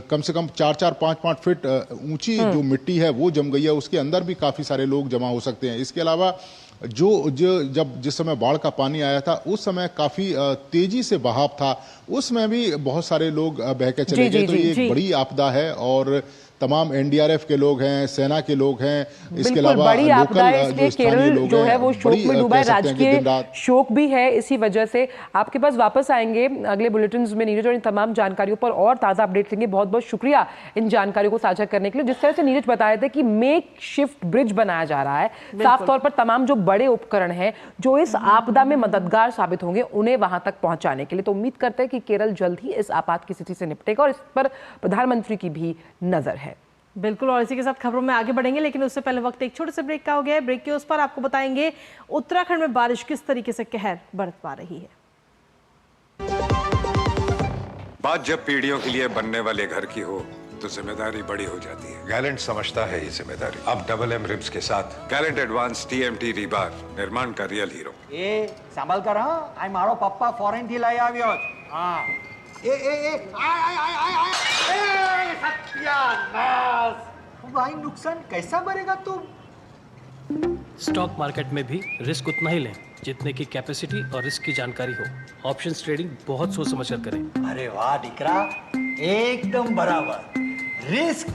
कम से कम 4-4, 5-5 फीट ऊंची जो मिट्टी है वो जम गई है, उसके अंदर भी काफ़ी सारे लोग जमा हो सकते हैं। इसके अलावा जिस समय बाढ़ का पानी आया था उस समय काफ़ी तेजी से बहाव था, उसमें भी बहुत सारे लोग बह के चले गए। तो ये एक बड़ी आपदा है और तमाम एनडीआरएफ के लोग हैं, सेना के लोग हैं, इसके बिल्कुल अलावा बड़ी आपदा है, लोकल इसलिए जो स्थानीय केरल लोग जो है हैं, वो शोक बड़ी में डूबा है। कह सकते हैं कि राजकीय दिन रात शोक भी है। इसी वजह से आपके पास वापस आएंगे अगले बुलेटिन में नीरज, और इन तमाम जानकारियों पर और ताज़ा अपडेट लेंगे। बहुत बहुत शुक्रिया इन जानकारियों को साझा करने के लिए। जिस तरह से नीरज बताए थे कि मेक शिफ्ट ब्रिज बनाया जा रहा है, साफ तौर पर तमाम जो बड़े उपकरण हैं जो इस आपदा में मददगार साबित होंगे उन्हें वहां तक पहुंचाने के लिए। तो उम्मीद करते हैं कि केरल जल्द ही इस आपात की स्थिति से निपटेगा और इस पर प्रधानमंत्री की भी नजर है। बिल्कुल, और इसी के साथ खबरों में आगे बढ़ेंगे, लेकिन उससे पहले वक्त एक छोटे से ब्रेक का हो गया है। ब्रेक के उस पर आपको बताएंगे उत्तराखंड में बारिश किस तरीके से कहर बरत पा रही है। बात जब पीढ़ियों के लिए बनने वाले घर की हो तो जिम्मेदारी बड़ी हो जाती है। गैलेंट समझता है ये जिम्मेदारी। अब डबल एम रिब्स के साथ गैलेंट एडवांस टीएमटी रीबार, निर्माण का रियल हीरो। ए संभाल कर, हाँ, आई मारो पप्पा फॉरेन थी लाई आव्यो। हाँ, सत्यानाश, भाई नुकसान कैसा भरेगा तुम? स्टॉक मार्केट में भी रिस्क उतना ही लें जितने की कैपेसिटी और रिस्क की जानकारी हो। ऑप्शंस ट्रेडिंग बहुत सोच समझ कर करें। अरे वाह दिकरा, एकदम बराबर। रिस्क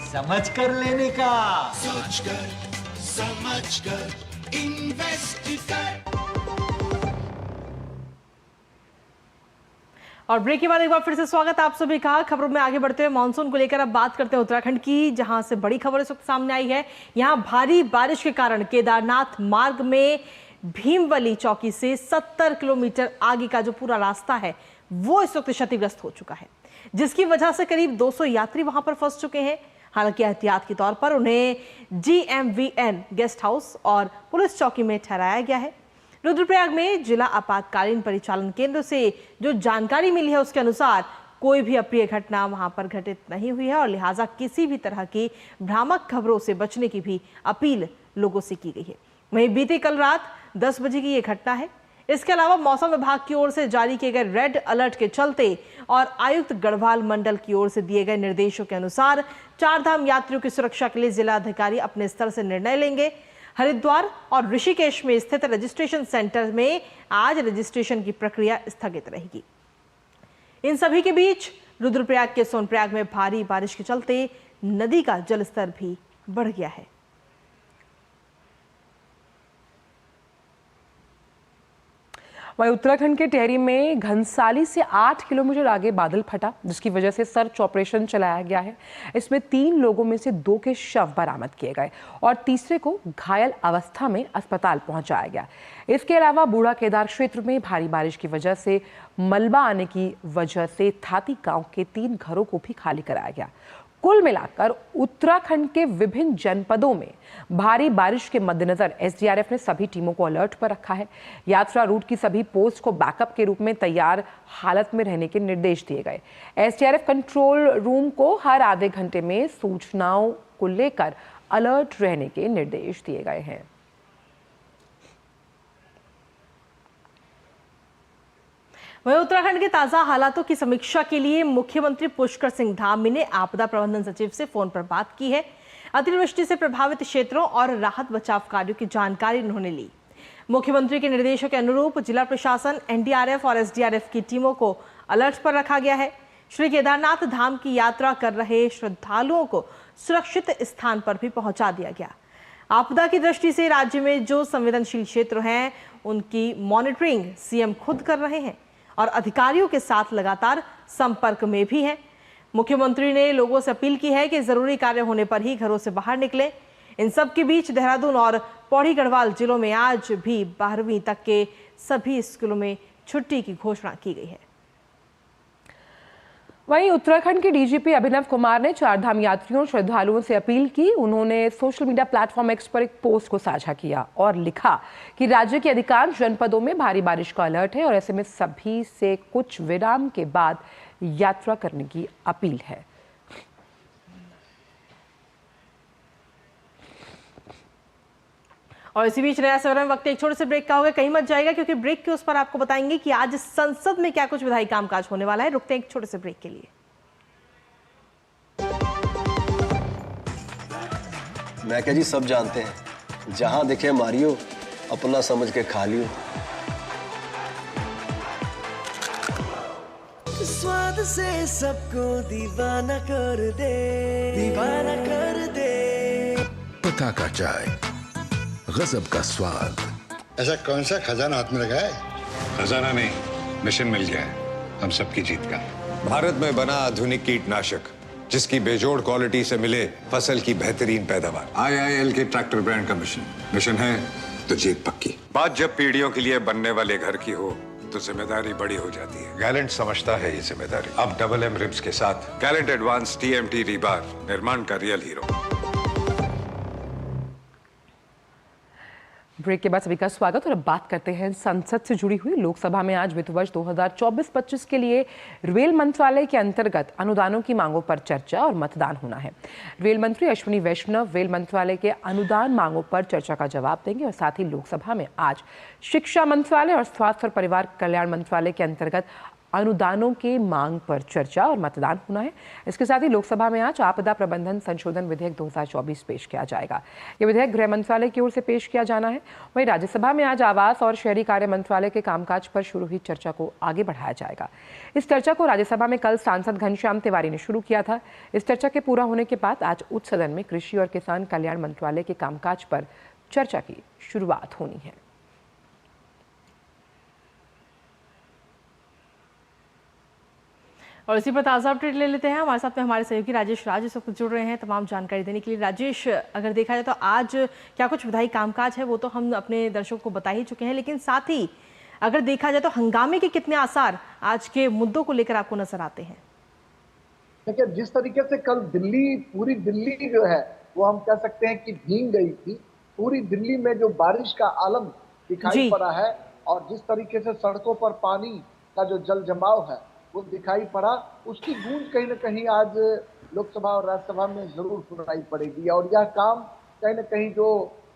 समझ कर लेने का। सोच कर समझ कर इन्वेस्ट कर। और ब्रेक के बाद एक बार फिर से स्वागत आप सभी का। खबरों में आगे बढ़ते हुए मानसून को लेकर अब बात करते हैं उत्तराखंड की, जहां से बड़ी खबर इस वक्त सामने आई है। यहां भारी बारिश के कारण केदारनाथ मार्ग में भीमवली चौकी से 70 किलोमीटर आगे का जो पूरा रास्ता है वो इस वक्त क्षतिग्रस्त हो चुका है, जिसकी वजह से करीब 200 यात्री वहां पर फंस चुके हैं। हालांकि एहतियात के तौर पर उन्हें GMVN गेस्ट हाउस और पुलिस चौकी में ठहराया गया है। रुद्रप्रयाग में जिला आपातकालीन परिचालन केंद्र से जो जानकारी मिली है उसके अनुसार कोई भी अप्रिय घटना वहां पर घटित नहीं हुई है और लिहाजा किसी भी तरह की भ्रामक खबरों से बचने की भी अपील लोगों से की गई है। वहीं बीती कल रात 10 बजे की ये घटना है। इसके अलावा मौसम विभाग की ओर से जारी किए गए रेड अलर्ट के चलते और आयुक्त गढ़वाल मंडल की ओर से दिए गए निर्देशों के अनुसार चारधाम यात्रियों की सुरक्षा के लिए जिलाधिकारी अपने स्तर से निर्णय लेंगे। हरिद्वार और ऋषिकेश में स्थित रजिस्ट्रेशन सेंटर में आज रजिस्ट्रेशन की प्रक्रिया स्थगित रहेगी। इन सभी के बीच रुद्रप्रयाग के सोनप्रयाग में भारी बारिश के चलते नदी का जलस्तर भी बढ़ गया है। वहीं उत्तराखंड के टिहरी में घनसाली से 8 किलोमीटर आगे बादल फटा, जिसकी वजह से सर्च ऑपरेशन चलाया गया है। इसमें 3 लोगों में से 2 के शव बरामद किए गए और तीसरे को घायल अवस्था में अस्पताल पहुंचाया गया। इसके अलावा बूढ़ा केदार क्षेत्र में भारी बारिश की वजह से मलबा आने की वजह से थाती गांव के 3 घरों को भी खाली कराया गया। कुल मिलाकर उत्तराखंड के विभिन्न जनपदों में भारी बारिश के मद्देनजर एसडीआरएफ ने सभी टीमों को अलर्ट पर रखा है। यात्रा रूट की सभी पोस्ट को बैकअप के रूप में तैयार हालत में रहने के निर्देश दिए गए। एसडीआरएफ कंट्रोल रूम को हर आधे घंटे में सूचनाओं को लेकर अलर्ट रहने के निर्देश दिए गए हैं। वहीं उत्तराखंड के ताजा हालातों की समीक्षा के लिए मुख्यमंत्री पुष्कर सिंह धामी ने आपदा प्रबंधन सचिव से फोन पर बात की है। अतिवृष्टि से प्रभावित क्षेत्रों और राहत बचाव कार्यों की जानकारी उन्होंने ली। मुख्यमंत्री के निर्देशों के अनुरूप जिला प्रशासन, एनडीआरएफ और एसडीआरएफ की टीमों को अलर्ट पर रखा गया है। श्री केदारनाथ धाम की यात्रा कर रहे श्रद्धालुओं को सुरक्षित स्थान पर भी पहुंचा दिया गया। आपदा की दृष्टि से राज्य में जो संवेदनशील क्षेत्र हैं उनकी मॉनिटरिंग सीएम खुद कर रहे हैं और अधिकारियों के साथ लगातार संपर्क में भी हैं। मुख्यमंत्री ने लोगों से अपील की है कि जरूरी कार्य होने पर ही घरों से बाहर निकलें। इन सब के बीच देहरादून और पौड़ी गढ़वाल जिलों में आज भी 12वीं तक के सभी स्कूलों में छुट्टी की घोषणा की गई है। वहीं उत्तराखंड के डीजीपी अभिनव कुमार ने चारधाम यात्रियों और श्रद्धालुओं से अपील की। उन्होंने सोशल मीडिया प्लेटफॉर्म एक्स पर एक पोस्ट को साझा किया और लिखा कि राज्य के अधिकांश जनपदों में भारी बारिश का अलर्ट है और ऐसे में सभी से कुछ विराम के बाद यात्रा करने की अपील है। और इसी बीच नया सवेरा में वक्त एक छोटे से ब्रेक का होगा, कहीं मत जाएगा क्योंकि ब्रेक के उस पर आपको बताएंगे कि आज संसद में क्या कुछ विधायी कामकाज होने वाला है। रुकते हैं एक छोटे से ब्रेक के लिए। मैं क्या जी सब जानते हैं, जहां देखे मारियो, अपना समझ के खा लियो। स्वाद से सबको दीवाना कर दे, दीवाना कर दे। पता का चाय, गजब का स्वाद। ऐसा कौन सा खजाना हाथ में लगा है? खजाना नहीं, मिशन मिल गया है हम सबकी जीत का। भारत में बना आधुनिक कीटनाशक जिसकी बेजोड़ क्वालिटी से मिले फसल की बेहतरीन पैदावार। IIL के ट्रैक्टर ब्रांड का मिशन है तो जीत पक्की। बात जब पीढ़ियों के लिए बनने वाले घर की हो तो जिम्मेदारी बड़ी हो जाती है। गैलेंट समझता है ये जिम्मेदारी। अब MM रिब्स के साथ गैलेंट एडवांस TMT रीबार, निर्माण का रियल हीरो। ब्रेक के बाद सभी का स्वागत। और अब बात करते हैं संसद से जुड़ी हुई। लोकसभा में आज वित्त वर्ष 2024-25 के लिए रेल मंत्रालय के अंतर्गत अनुदानों की मांगों पर चर्चा और मतदान होना है। रेल मंत्री अश्विनी वैष्णव रेल मंत्रालय के अनुदान मांगों पर चर्चा का जवाब देंगे और साथ ही लोकसभा में आज शिक्षा मंत्रालय और स्वास्थ्य और परिवार कल्याण मंत्रालय के अंतर्गत अनुदानों के मांग पर चर्चा और मतदान होना है। इसके साथ ही लोकसभा में आज आपदा प्रबंधन संशोधन विधेयक 2024 पेश किया जाएगा। ये विधेयक गृह मंत्रालय की ओर से पेश किया जाना है। वहीं राज्यसभा में आज आवास और शहरी कार्य मंत्रालय के कामकाज पर शुरू हुई चर्चा को आगे बढ़ाया जाएगा। इस चर्चा को राज्यसभा में कल सांसद घनश्याम तिवारी ने शुरू किया था। इस चर्चा के पूरा होने के बाद आज उच्च सदन में कृषि और किसान कल्याण मंत्रालय के कामकाज पर चर्चा की शुरुआत होनी है। और इसी पर ताज़ा अपडेट ले लेते हैं। हमारे साथ में हमारे सहयोगी राजेश राज इस वक्त जुड़ रहे हैं तमाम जानकारी देने के लिए। राजेश, अगर देखा जाए तो आज क्या कुछ विधायी कामकाज है वो तो हम अपने दर्शकों को बता ही चुके हैं, लेकिन साथ ही अगर देखा जाए तो हंगामे के कितने आसार आज के मुद्दों को लेकर आपको नजर आते हैं? देखिए, जिस तरीके से कल पूरी दिल्ली जो है वो हम कह सकते हैं कि भीग गई थी। पूरी दिल्ली में जो बारिश का आलम दिखाई पड़ा है और जिस तरीके से सड़कों पर पानी का जो जल जमाव है वो दिखाई पड़ा, उसकी गूंज कहीं न कहीं आज लोकसभा और राज्यसभा में जरूर सुनाई पड़ेगी। और यह काम कहीं न कहीं जो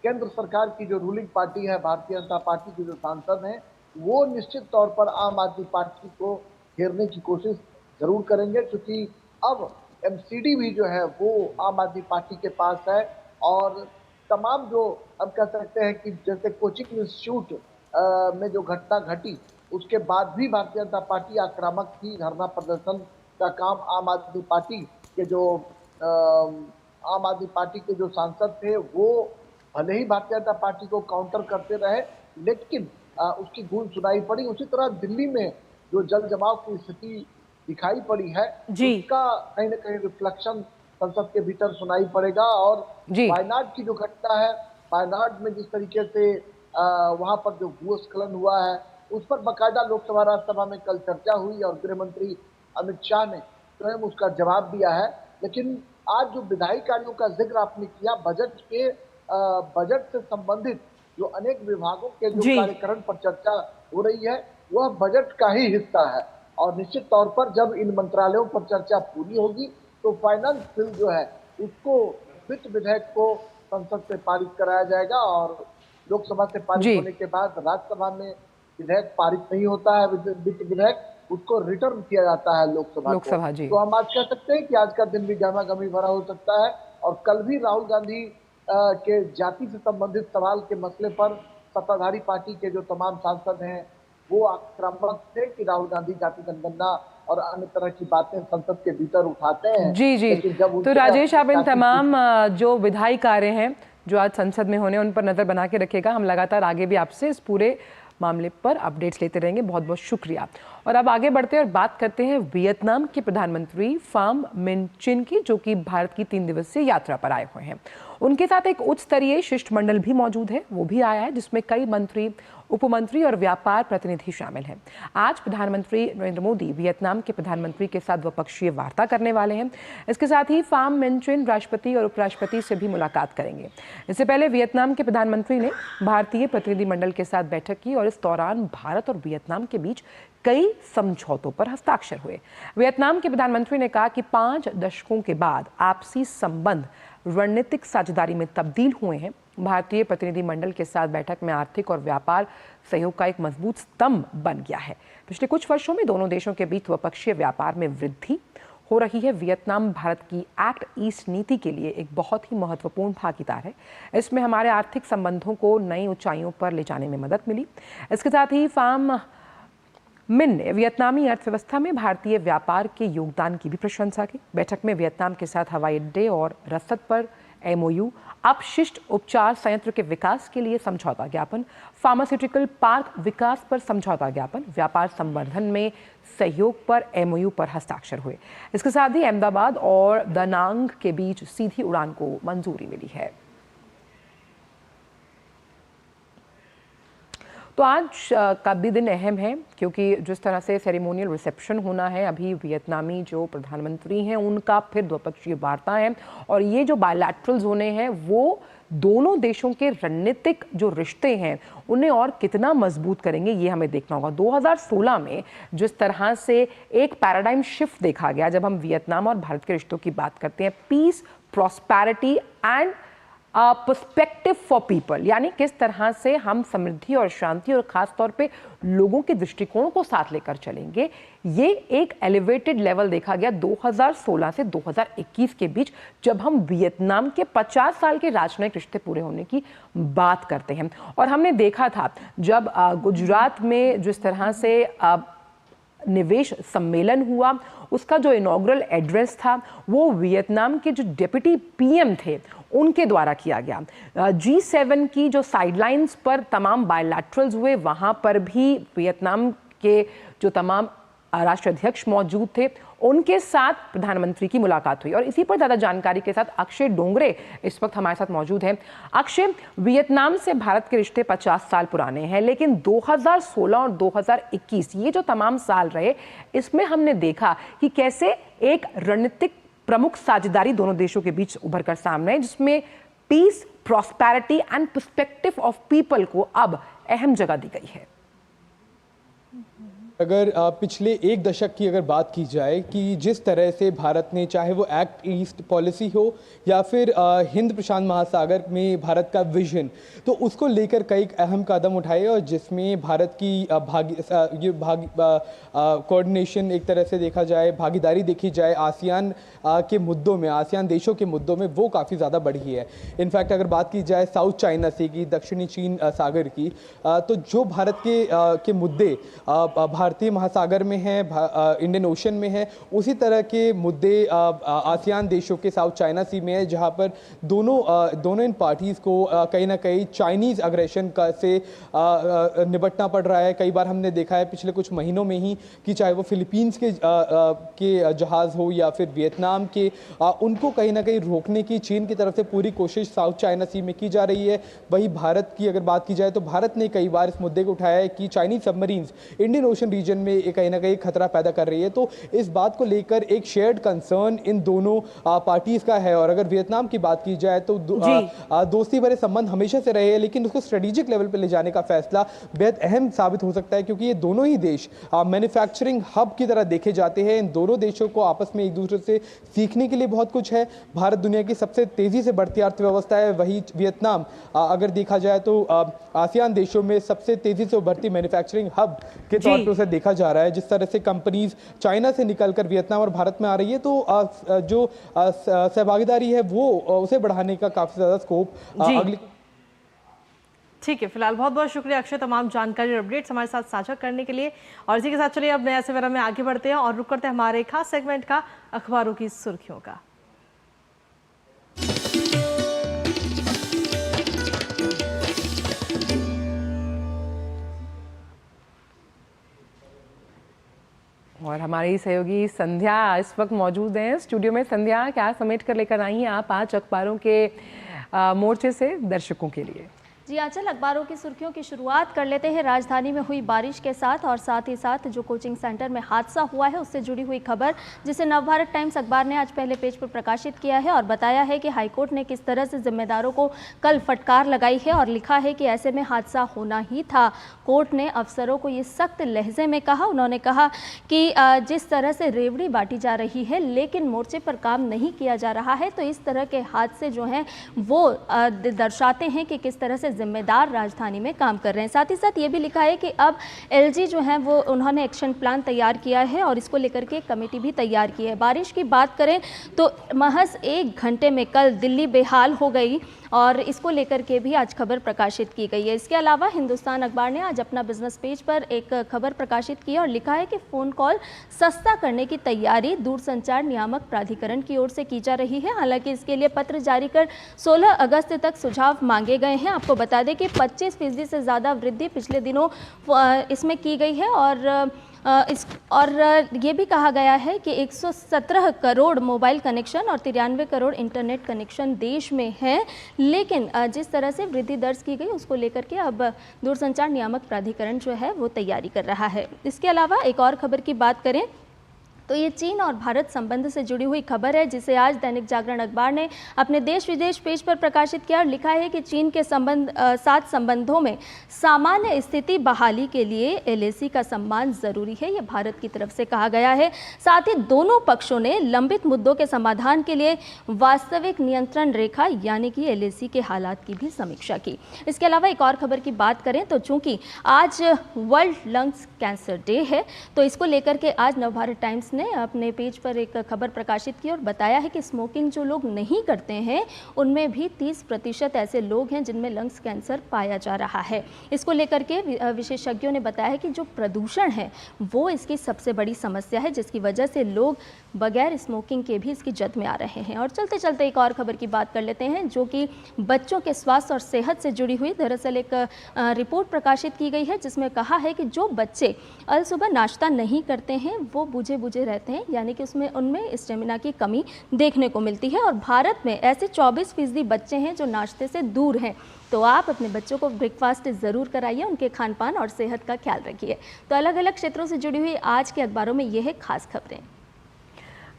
केंद्र सरकार की जो रूलिंग पार्टी है, भारतीय जनता पार्टी के जो सांसद हैं, वो निश्चित तौर पर आम आदमी पार्टी को घेरने की कोशिश जरूर करेंगे, क्योंकि अब MCD भी जो है वो आम आदमी पार्टी के पास है। और तमाम जो हम कह सकते हैं कि जैसे कोचिंग इंस्टीट्यूट में जो घटना घटी उसके बाद भी भारतीय जनता पार्टी आक्रामक थी। धरना प्रदर्शन का काम आम आदमी पार्टी के जो सांसद थे वो भले ही भारतीय जनता पार्टी को काउंटर करते रहे, लेकिन उसकी गूंज सुनाई पड़ी। उसी तरह दिल्ली में जो जल जमाव की स्थिति दिखाई पड़ी है उसका कहीं न कहीं रिफ्लेक्शन संसद के भीतर सुनाई पड़ेगा। और वायनाड की जो घटना है, वायनाड में जिस तरीके से वहां पर जो भूस्खलन हुआ है उस पर बाकायदा लोकसभा राज्यसभा में कल चर्चा हुई और गृह मंत्री अमित शाह ने स्वयं उसका जवाब दिया है। लेकिन आज जो विधायी कार्यों का जिक्र आपने किया, बजट से संबंधित जो अनेक विभागों के जो कार्यक्रम पर चर्चा हो रही है वह बजट का ही हिस्सा है। और निश्चित तौर पर जब इन मंत्रालयों पर चर्चा पूरी होगी तो फाइनेंस बिल जो है उसको वित्त विधेयक को संसद से पारित कराया जाएगा और लोकसभा से पारित होने के बाद राज्यसभा में विधेयक पारित नहीं होता है। वित्त विधेयक उसको रिटर्न किया जाता है लोकसभा को। तो हम आज कह सकते हैं कि आज का दिन भी गहमा-गहमी भरा हो सकता है। और कल भी राहुल गांधी के जाति से संबंधित सवाल के मसले पर सत्ताधारी पार्टी के जो तमाम सांसद हैं वो आक्रामक थे कि राहुल गांधी जाति जनगणना और अन्य तरह की बातें संसद के भीतर उठाते हैं। जी। तो राजेश, आप इन तमाम जो विधायी कार्य हैं जो आज संसद में होने उन पर नजर बना के रखेगा। हम लगातार आगे भी आपसे इस पूरे मामले पर अपडेट्स लेते रहेंगे। बहुत बहुत शुक्रिया। और अब आगे बढ़ते हैं और बात करते हैं वियतनाम के प्रधानमंत्री फाम मिन चिन की, जो कि भारत की 3 दिवसीय यात्रा पर आए हुए हैं। उनके साथ एक उच्च स्तरीय शिष्टमंडल भी मौजूद है, वो भी आया है, जिसमें कई मंत्री, उपमंत्री और व्यापार प्रतिनिधि शामिल हैं। आज प्रधानमंत्री नरेंद्र मोदी वियतनाम के प्रधानमंत्री के साथ द्विपक्षीय वार्ता करने वाले हैं। इसके साथ ही फाम मिन चिन राष्ट्रपति और उपराष्ट्रपति से भी मुलाकात करेंगे। इससे पहले वियतनाम के प्रधानमंत्री ने भारतीय प्रतिनिधिमंडल के साथ बैठक की और इस दौरान भारत और वियतनाम के बीच कई समझौतों पर हस्ताक्षर हुए। वियतनाम के प्रधानमंत्री ने कहा कि 5 दशकों के बाद आपसी संबंध रणनीतिक साझेदारी में तब्दील हुए हैं। भारतीय प्रतिनिधिमंडल के साथ बैठक में आर्थिक और व्यापार सहयोग का एक मजबूत स्तंभ बन गया है। पिछले कुछ वर्षों में दोनों देशों के बीच द्विपक्षीय व्यापार में वृद्धि हो रही है। वियतनाम भारत की एक्ट ईस्ट नीति के लिए एक बहुत ही महत्वपूर्ण भागीदार है। इसमें हमारे आर्थिक संबंधों को नई ऊंचाइयों पर ले जाने में मदद मिली। इसके साथ ही फाम मिन ने वियतनामी अर्थव्यवस्था में भारतीय व्यापार के योगदान की भी प्रशंसा की। बैठक में वियतनाम के साथ हवाई अड्डे और रसद पर MOU, अपशिष्ट उपचार संयंत्र के विकास के लिए समझौता ज्ञापन, फार्मास्यूटिकल पार्क विकास पर समझौता ज्ञापन, व्यापार संवर्धन में सहयोग पर MOU पर हस्ताक्षर हुए। इसके साथ ही अहमदाबाद और दानांग के बीच सीधी उड़ान को मंजूरी मिली है। तो आज का भी दिन अहम है क्योंकि जिस तरह से सेरेमोनियल रिसेप्शन होना है, अभी वियतनामी जो प्रधानमंत्री हैं उनका फिर द्विपक्षीय वार्ता है और ये जो बायलैटरल्स होने हैं वो दोनों देशों के रणनीतिक जो रिश्ते हैं उन्हें और कितना मजबूत करेंगे, ये हमें देखना होगा। 2016 में जिस तरह से एक पैराडाइम शिफ्ट देखा गया जब हम वियतनाम और भारत के रिश्तों की बात करते हैं, peace, prosperity and perspective for people, यानी किस तरह से हम समृद्धि और शांति और खास तौर पे लोगों के दृष्टिकोण को साथ लेकर चलेंगे, ये एक एलिवेटेड लेवल देखा गया 2016 से 2021 के बीच जब हम वियतनाम के 50 साल के राजनयिक रिश्ते पूरे होने की बात करते हैं। और हमने देखा था जब गुजरात में जिस तरह से निवेश सम्मेलन हुआ, उसका जो इनॉग्रल एड्रेस था वो वियतनाम के जो डिप्टी PM थे उनके द्वारा किया गया। G7 की जो साइडलाइंस पर तमाम बायलैटरल्स हुए, वहाँ पर भी वियतनाम के जो तमाम राष्ट्राध्यक्ष मौजूद थे उनके साथ प्रधानमंत्री की मुलाकात हुई। और इसी पर ज़्यादा जानकारी के साथ अक्षय डोंगरे इस वक्त हमारे साथ मौजूद हैं। अक्षय, वियतनाम से भारत के रिश्ते 50 साल पुराने हैं, लेकिन 2016 और 2021 ये जो तमाम साल रहे, इसमें हमने देखा कि कैसे एक रणनीतिक प्रमुख साझेदारी दोनों देशों के बीच उभर कर सामने है, जिसमें peace, prosperity and perspective of people को अब अहम जगह दी गई है। अगर पिछले एक दशक की अगर बात की जाए कि जिस तरह से भारत ने, चाहे वो एक्ट ईस्ट पॉलिसी हो या फिर हिंद प्रशांत महासागर में भारत का विजन, तो उसको लेकर कई अहम कदम उठाए और जिसमें भारत की कोऑर्डिनेशन एक तरह से देखा जाए, भागीदारी देखी जाए आसियान के मुद्दों में, आसियान देशों के मुद्दों में, वो काफ़ी ज़्यादा बढ़ी है। इनफैक्ट अगर बात की जाए साउथ चाइना सी की, दक्षिणी चीन सागर की, तो जो भारत के मुद्दे भारतीय महासागर में है, इंडियन ओशन में है, उसी तरह के मुद्दे आसियान देशों के साउथ चाइना सी में है, जहां पर दोनों इन पार्टीज़ को कहीं ना कहीं चाइनीज़ अग्रेशन से निपटना पड़ रहा है। कई बार हमने देखा है पिछले कुछ महीनों में ही कि चाहे वो फिलीपींस के जहाज़ हो या फिर वियतनाम के, उनको कहीं ना कहीं रोकने की चीन की तरफ से पूरी कोशिश साउथ चाइना सी में की जा रही है। वही भारत की अगर बात की जाए तो भारत ने कई बार इस मुद्दे को उठाया है कि Chinese submarines Indian Ocean region में कहीं ना कहीं खतरा पैदा कर रही है। तो इस बात को लेकर एक शेयर्ड कंसर्न इन दोनों पार्टीज का है। और अगर वियतनाम की बात की जाए तो दोस्ती भरे संबंध हमेशा से रहे हैं, लेकिन उसको स्ट्रेटेजिक लेवल पर ले जाने का फैसला बेहद अहम साबित हो सकता है, क्योंकि ये दोनों ही देश मैन्युफैक्चरिंग हब की तरह देखे जाते हैं। इन दोनों देशों को आपस में एक दूसरे से सीखने के लिए बहुत कुछ है। भारत दुनिया की सबसे तेजी से बढ़ती अर्थव्यवस्था है, वही वियतनाम अगर देखा जाए तो आसियान देशों में सबसे तेजी से उभरती मैन्युफैक्चरिंग हब के तौर पर उसे देखा जा रहा है। जिस तरह से कंपनीज चाइना से निकलकर वियतनाम और भारत में आ रही है, तो जो सहभागीदारी है वो उसे बढ़ाने का काफी ज्यादा स्कोप अगली। ठीक है, फिलहाल बहुत बहुत शुक्रिया अक्षय तमाम जानकारी और अपडेट्स हमारे साथ साझा करने के लिए। और इसी के साथ चलिए अब नया सवेरा में आगे बढ़ते हैं और रुक करते हैं हमारे खास सेगमेंट का, अखबारों की सुर्खियों का। और हमारी सहयोगी संध्या इस वक्त मौजूद हैं स्टूडियो में। संध्या, क्या समेट कर लेकर आई हैं आप आज अखबारों के मोर्चे से दर्शकों के लिए? जी आंचल, अखबारों की सुर्खियों की शुरुआत कर लेते हैं राजधानी में हुई बारिश के साथ और साथ ही साथ जो कोचिंग सेंटर में हादसा हुआ है उससे जुड़ी हुई खबर, जिसे नवभारत टाइम्स अखबार ने आज पहले पेज पर प्रकाशित किया है और बताया है कि हाईकोर्ट ने किस तरह से जिम्मेदारों को कल फटकार लगाई है और लिखा है कि ऐसे में हादसा होना ही था। कोर्ट ने अफसरों को ये सख्त लहजे में कहा। उन्होंने कहा कि जिस तरह से रेवड़ी बांटी जा रही है लेकिन मोर्चे पर काम नहीं किया जा रहा है, तो इस तरह के हादसे जो हैं वो दर्शाते हैं कि किस तरह से जिम्मेदार राजधानी में काम कर रहे हैं। साथ ही साथ ये भी लिखा है कि अब LG जो है वो उन्होंने एक्शन प्लान तैयार किया है और इसको लेकर के कमेटी भी तैयार की है। बारिश की बात करें तो महज 1 घंटे में कल दिल्ली बेहाल हो गई और इसको लेकर के भी आज खबर प्रकाशित की गई है। इसके अलावा हिंदुस्तान अखबार ने आज अपना बिजनेस पेज पर एक खबर प्रकाशित की और लिखा है कि फ़ोन कॉल सस्ता करने की तैयारी दूरसंचार नियामक प्राधिकरण की ओर से की जा रही है। हालांकि इसके लिए पत्र जारी कर 16 अगस्त तक सुझाव मांगे गए हैं। आपको बता दें कि 25% से ज़्यादा वृद्धि पिछले दिनों इसमें की गई है और ये भी कहा गया है कि 117 करोड़ मोबाइल कनेक्शन और 93 करोड़ इंटरनेट कनेक्शन देश में है। लेकिन जिस तरह से वृद्धि दर्ज की गई उसको लेकर के अब दूरसंचार नियामक प्राधिकरण जो है वो तैयारी कर रहा है। इसके अलावा एक और खबर की बात करें तो ये चीन और भारत संबंध से जुड़ी हुई खबर है, जिसे आज दैनिक जागरण अखबार ने अपने देश विदेश पेज पर प्रकाशित किया और लिखा है कि चीन के साथ संबंधों में सामान्य स्थिति बहाली के लिए LAC का सम्मान जरूरी है, ये भारत की तरफ से कहा गया है। साथ ही दोनों पक्षों ने लंबित मुद्दों के समाधान के लिए वास्तविक नियंत्रण रेखा यानी कि LAC के हालात की भी समीक्षा की। इसके अलावा एक और खबर की बात करें तो चूंकि आज वर्ल्ड लंग्स कैंसर डे है तो इसको लेकर के आज नवभारत टाइम्स ने अपने पेज पर एक खबर प्रकाशित की और बताया है कि स्मोकिंग जो लोग नहीं करते हैं उनमें भी 30% ऐसे लोग हैं जिनमें लंग्स कैंसर पाया जा रहा है। इसको लेकर के विशेषज्ञों ने बताया है कि जो प्रदूषण है वो इसकी सबसे बड़ी समस्या है, जिसकी वजह से लोग बगैर स्मोकिंग के भी इसकी जद में आ रहे हैं। और चलते चलते एक और खबर की बात कर लेते हैं जो कि बच्चों के स्वास्थ्य और सेहत से जुड़ी हुई। दरअसल एक रिपोर्ट प्रकाशित की गई है जिसमें कहा है कि जो बच्चे अल सुबह नाश्ता नहीं करते हैं वो बुझे बुझे रहते हैं, यानी कि उनमें स्टेमिना की कमी देखने को मिलती है। और भारत में ऐसे 24% बच्चे हैं जो नाश्ते से दूर हैं। तो आप अपने बच्चों को ब्रेकफास्ट ज़रूर कराइए, उनके खान पान और सेहत का ख्याल रखिए। तो अलग अलग क्षेत्रों से जुड़ी हुई आज के अखबारों में ये है खास खबरें।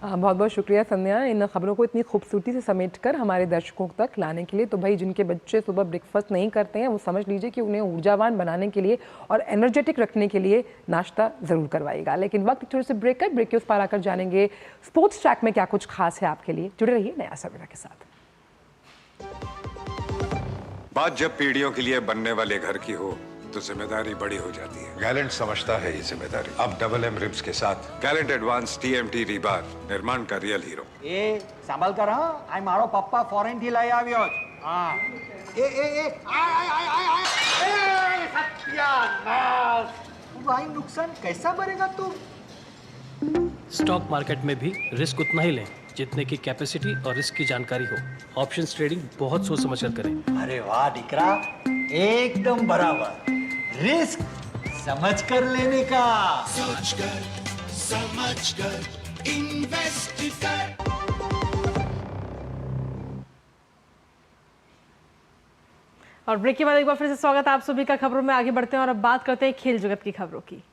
बहुत बहुत शुक्रिया संध्या, इन खबरों को इतनी खूबसूरती से समेटकर हमारे दर्शकों तक लाने के लिए। तो भाई जिनके बच्चे सुबह ब्रेकफास्ट नहीं करते हैं वो समझ लीजिए कि उन्हें ऊर्जावान बनाने के लिए और एनर्जेटिक रखने के लिए नाश्ता ज़रूर करवाएगा। लेकिन वक्त थोड़े से ब्रेक के उस पार आकर जानेंगे स्पोर्ट्स ट्रैक में क्या कुछ खास है आपके लिए। जुड़े रहिए नया सवेरा के साथ। बात जब पीढ़ियों के लिए बनने वाले घर की हो तो जिम्मेदारी बड़ी हो जाती है। गैलेंट समझता है ये जिम्मेदारी। अब डबल M रिब्स के साथ गैलेंट एडवांस TMT रिबार निर्माण का रियल हीरो। ए संभाल कर, हाँ आई मारो पप्पा फॉरेन थी लाई આવ્યો हाँ ए सत्यानाश भाई, नुकसान कैसा भरेगा तू? स्टॉक मार्केट में भी रिस्क उतना ही लें जितने की कैपेसिटी और रिस्क की जानकारी हो। ऑप्शंस ट्रेडिंग बहुत सोच समझ कर करें। अरे वाह दिकरा, एकदम बराबर। रिस्क समझ कर लेने का। सोच कर समझ कर इन्वेस्ट कर। और ब्रेक के बाद एक बार फिर से स्वागत है आप सभी का। खबरों में आगे बढ़ते हैं और अब बात करते हैं खेल जगत की खबरों की।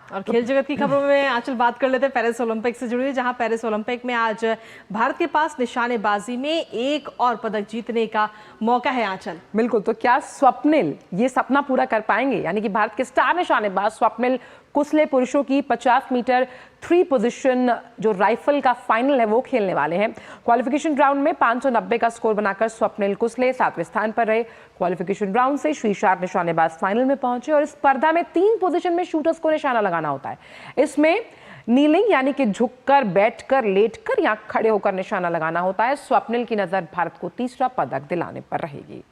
और खेल जगत की खबरों में आंचल बात कर लेते हैं पेरिस ओलंपिक से जुड़ी, जहां पेरिस ओलंपिक में आज भारत के पास निशानेबाजी में एक और पदक जीतने का मौका है। आंचल बिल्कुल, तो क्या स्वप्निल ये सपना पूरा कर पाएंगे? यानी कि भारत के स्टार निशानेबाज स्वप्निल कुसले पुरुषों की 50 मीटर 3 पोजीशन जो राइफल का फाइनल है वो खेलने वाले हैं। क्वालिफिकेशन राउंड में 590 का स्कोर बनाकर स्वप्निल कुसले 7वें स्थान पर रहे। क्वालिफिकेशन राउंड से शीर्षार निशानेबाज फाइनल में पहुंचे और इस स्पर्धा में 3 पोजीशन में शूटर्स को निशाना लगाना होता है। इसमें नीलिंग यानी कि झुककर, बैठकर, लेटकर या खड़े होकर निशाना लगाना होता है। स्वप्निल की नजर भारत को तीसरा पदक दिलाने पर रहेगी।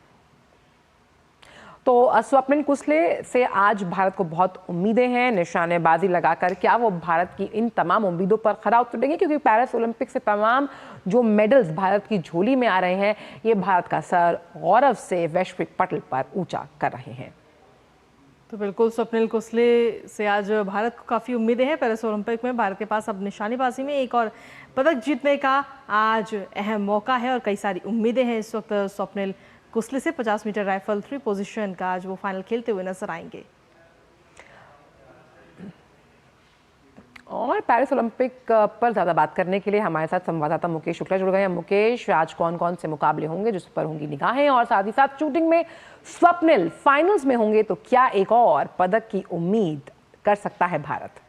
तो स्वप्निल कुसले से आज भारत को बहुत उम्मीदें हैं। निशानेबाजी लगाकर क्या वो भारत की इन तमाम उम्मीदों पर खरा उतरेंगे? क्योंकि पेरिस ओलंपिक से तमाम जो मेडल्स भारत की झोली में आ रहे हैं ये भारत का सर गौरव से वैश्विक पटल पर ऊंचा कर रहे हैं। तो बिल्कुल स्वप्निल कुसले से आज भारत को काफ़ी उम्मीदें हैं। पेरिस ओलंपिक में भारत के पास अब निशानेबाजी में एक और पदक जीतने का आज अहम मौका है और कई सारी उम्मीदें हैं इस वक्त स्वप्निल कुसले से। 50 मीटर राइफल 3 पोजीशन का आज वो फाइनल खेलते हुए नजर आएंगे। और पेरिस ओलंपिक पर ज़्यादा बात करने के लिए हमारे साथ संवाददाता मुकेश शुक्ला जुड़ गए हैं। मुकेश, आज कौन कौन से मुकाबले होंगे जिस पर होंगी निगाहें, और साथ ही साथ शूटिंग में स्वप्निल फाइनल्स में होंगे तो क्या एक और पदक की उम्मीद कर सकता है भारत?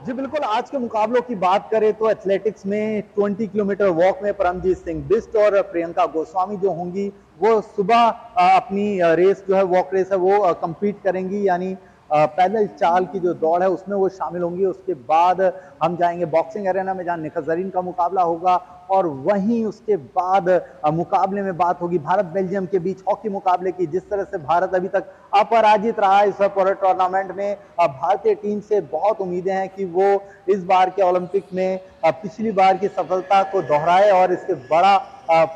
जी बिल्कुल, आज के मुकाबलों की बात करें तो एथलेटिक्स में 20 किलोमीटर वॉक में परमजीत सिंह बिष्ट और प्रियंका गोस्वामी जो होंगी वो सुबह अपनी रेस जो है वॉक रेस है वो कंप्लीट करेंगी, यानी पैदल चाल की जो दौड़ है उसमें वो शामिल होंगी। उसके बाद हम जाएंगे बॉक्सिंग एरेना में जहां निखत जरीन का मुकाबला होगा, और वहीं उसके बाद मुकाबले में बात होगी भारत बेल्जियम के बीच हॉकी मुकाबले की। जिस तरह से भारत अभी तक अपराजित रहा है इस पूरे टूर्नामेंट में, भारतीय टीम से बहुत उम्मीदें हैं कि वो इस बार के ओलंपिक में पिछली बार की सफलता को दोहराए और इससे बड़ा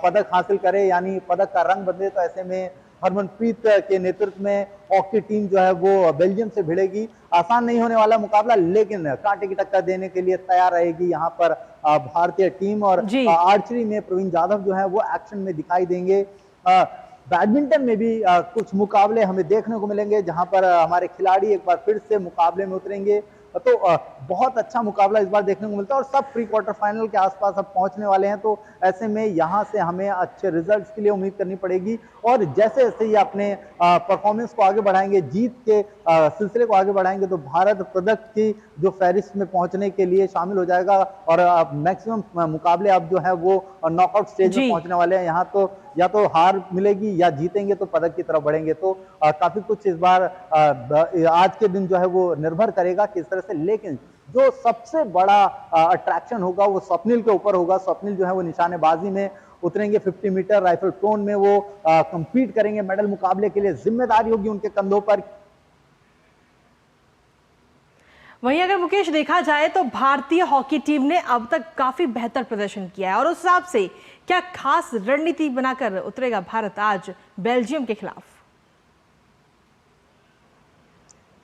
पदक हासिल करे, यानी पदक का रंग बदले। तो ऐसे में हरमनप्रीत के नेतृत्व में हॉकी टीम जो है वो बेल्जियम से भिड़ेगी। आसान नहीं होने वाला मुकाबला, लेकिन कांटे की टक्कर देने के लिए तैयार रहेगी यहाँ पर भारतीय टीम। और आर्चरी में प्रवीण जाधव जो है वो एक्शन में दिखाई देंगे। बैडमिंटन में भी कुछ मुकाबले हमें देखने को मिलेंगे जहां पर हमारे खिलाड़ी एक बार फिर से मुकाबले में उतरेंगे। तो बहुत अच्छा मुकाबला इस बार देखने को मिलता है और सब प्री क्वार्टर फाइनल के आसपास अब पहुंचने वाले हैं। तो ऐसे में यहां से हमें अच्छे रिजल्ट्स के लिए उम्मीद करनी पड़ेगी, और जैसे जैसे ये अपने परफॉर्मेंस को आगे बढ़ाएंगे, जीत के सिलसिले को आगे बढ़ाएंगे, तो भारत पदक की जो फहरिस्त में पहुंचने के लिए शामिल हो जाएगा। और मैक्सिमम मुकाबले अब जो है वो नॉकआउट स्टेज में पहुंचने वाले हैं। यहाँ तो या तो हार मिलेगी या जीतेंगे तो पदक की तरफ बढ़ेंगे। तो काफी कुछ इस बार आज के दिन जो है वो निर्भर करेगा किस तरह से। लेकिन जो सबसे बड़ा अट्रैक्शन होगा वो स्वप्निल के ऊपर होगा। स्वप्निल जो है वो निशानेबाजी में उतरेंगे, 50 मीटर राइफल थ्रोन में वो कंपीट करेंगे। मेडल मुकाबले के लिए जिम्मेदारी होगी उनके कंधों पर। वहीं अगर मुकेश देखा जाए तो भारतीय हॉकी टीम ने अब तक काफी बेहतर प्रदर्शन किया है, और उस हिसाब से क्या खास रणनीति बनाकर उतरेगा भारत आज बेल्जियम के खिलाफ?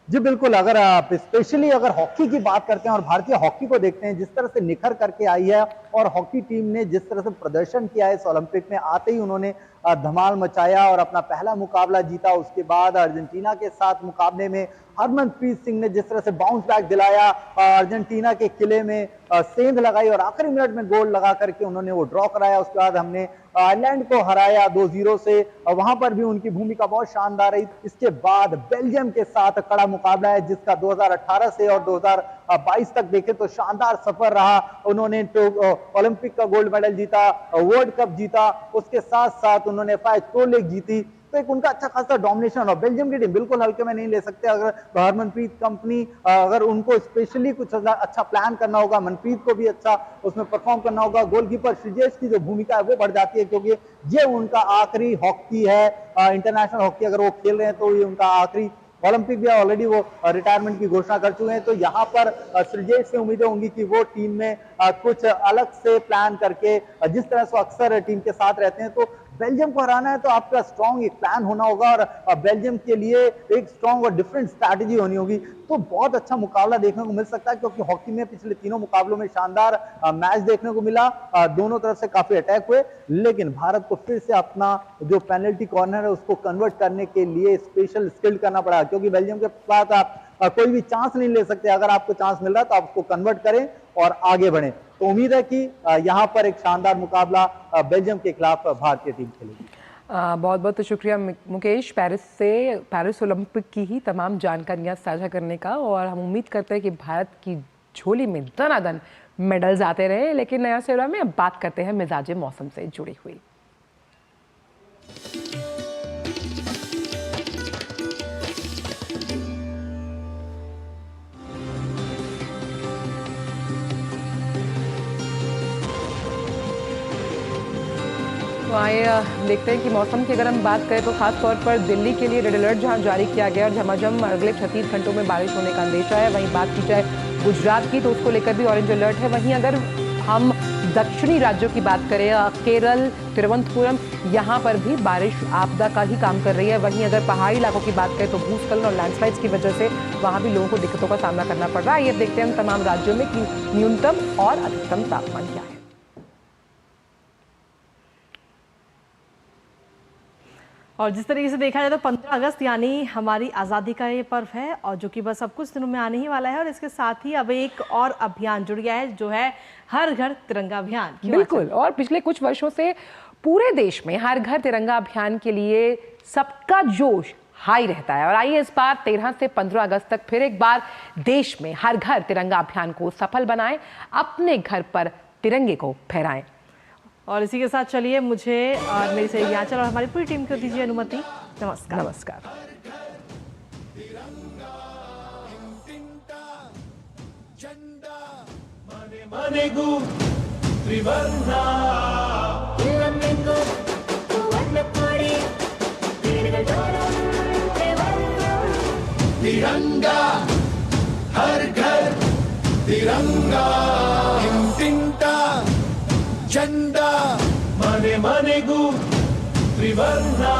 जी बिल्कुल, अगर आप स्पेशली अगर हॉकी की बात करते हैं और भारतीय हॉकी को देखते हैं जिस तरह से निखर करके आई है, और हॉकी टीम ने जिस तरह से प्रदर्शन किया है इस ओलंपिक में, आते ही उन्होंने धमाल मचाया और अपना पहला मुकाबला जीता। उसके बाद अर्जेंटीना के साथ मुकाबले में हरमनप्रीत सिंह ने जिस तरह से बाउंस बैक दिलाया, अर्जेंटीना के किले में सेंध लगाई और आखिरी मिनट में गोल लगा करके उन्होंने वो ड्रॉ कराया। उसके बाद हमने आयरलैंड को हराया 2-0 से, वहां पर भी उनकी भूमिका बहुत शानदार रही। इसके बाद बेल्जियम के साथ कड़ा मुकाबला है जिसका 2018 से और 2022 तक देखें तो शानदार सफर रहा। उन्होंने ओलंपिक का गोल्ड मेडल जीता, वर्ल्ड कप जीता, उसके साथ साथ उन्होंने FIH प्रो लीग जीती। तो एक उनका अच्छा खासा डोमिनेशन, और बेल्जियम की टीम बिल्कुल हल्के में नहीं ले सकते। अगर हरमनप्रीत कंपनी अगर उनको स्पेशली कुछ अच्छा प्लान करना होगा, मनप्रीत को भी अच्छा उसमें परफॉर्म करना होगा। गोलकीपर श्रीजेश की जो भूमिका है वो बढ़ जाती है, क्योंकि ये उनका आखिरी हॉकी है, इंटरनेशनल हॉकी अगर वो खेल रहे हैं तो ये उनका आखिरी ओलंपिक भी ऑलरेडी वो रिटायरमेंट की घोषणा कर चुके हैं। तो यहाँ पर श्रीजेश से उम्मीदें होंगी कि वो टीम में कुछ अलग से प्लान करके, जिस तरह से अक्सर टीम के साथ रहते हैं, तो बेल्जियम को हराना है तो आपका स्ट्रॉन्ग एक प्लान होना होगा और बेल्जियम के लिए एक स्ट्रॉन्ग और डिफरेंट स्ट्रैटेजी होनी होगी। तो बहुत अच्छा मुकाबला देखने को मिल सकता है, क्योंकि हॉकी में पिछले तीनों मुकाबलों में शानदार मैच देखने को मिला। दोनों तरफ से काफी अटैक हुए, लेकिन भारत को फिर से अपना जो पेनल्टी कॉर्नर है उसको कन्वर्ट करने के लिए स्पेशल स्किल्ड करना पड़ा, क्योंकि बेल्जियम के पास आप कोई भी चांस नहीं ले सकते। अगर आपको चांस मिल रहा है तो आप उसको कन्वर्ट करें और आगे बढ़ें। तो उम्मीद है कि यहाँ पर एक शानदार मुकाबला बेल्जियम के खिलाफ भारतीय टीम खेलेगी। बहुत बहुत शुक्रिया मुकेश, पेरिस ओलंपिक की ही तमाम जानकारियाँ साझा करने का। और हम उम्मीद करते हैं कि भारत की झोली में दनादन मेडल्स आते रहे। लेकिन नया सेवरा में अब बात करते हैं मिजाजे मौसम से जुड़ी हुई। तो आइए देखते हैं कि मौसम की अगर हम बात करें तो खास तौर पर दिल्ली के लिए रेड अलर्ट जहां जारी किया गया और झमाझम अगले 36 घंटों में बारिश होने का अंदेशा है। वहीं बात की जाए गुजरात की तो उसको लेकर भी ऑरेंज अलर्ट है। वहीं अगर हम दक्षिणी राज्यों की बात करें, केरल, तिरुवनंतपुरम, यहाँ पर भी बारिश आपदा का ही काम कर रही है। वहीं अगर पहाड़ी इलाकों की बात करें तो भूस्खलन और लैंडस्लाइड्स की वजह से वहाँ भी लोगों को दिक्कतों का सामना करना पड़ रहा है। ये देखते हैं हम तमाम राज्यों में कि न्यूनतम और अधिकतम तापमान क्या है। और जिस तरीके से देखा जाए तो 15 अगस्त यानी हमारी आज़ादी का ये पर्व है, और जो कि बस अब कुछ दिनों में आने ही वाला है। और इसके साथ ही अब एक और अभियान जुड़ गया है, जो है हर घर तिरंगा अभियान। बिल्कुल, और पिछले कुछ वर्षों से पूरे देश में हर घर तिरंगा अभियान के लिए सबका जोश हाई रहता है और आइए इस बार 13 से 15 अगस्त तक फिर एक बार देश में हर घर तिरंगा अभियान को सफल बनाएं, अपने घर पर तिरंगे को फहराएं। और इसी के साथ चलिए मुझे और मेरी सहयोगी आंचल और हमारी पूरी टीम को दीजिए अनुमति। नमस्कार। नमस्कार। तिरंगा हर घर तिरंगा इंटिंटा झंडा मने मने गु त्रिवर्णा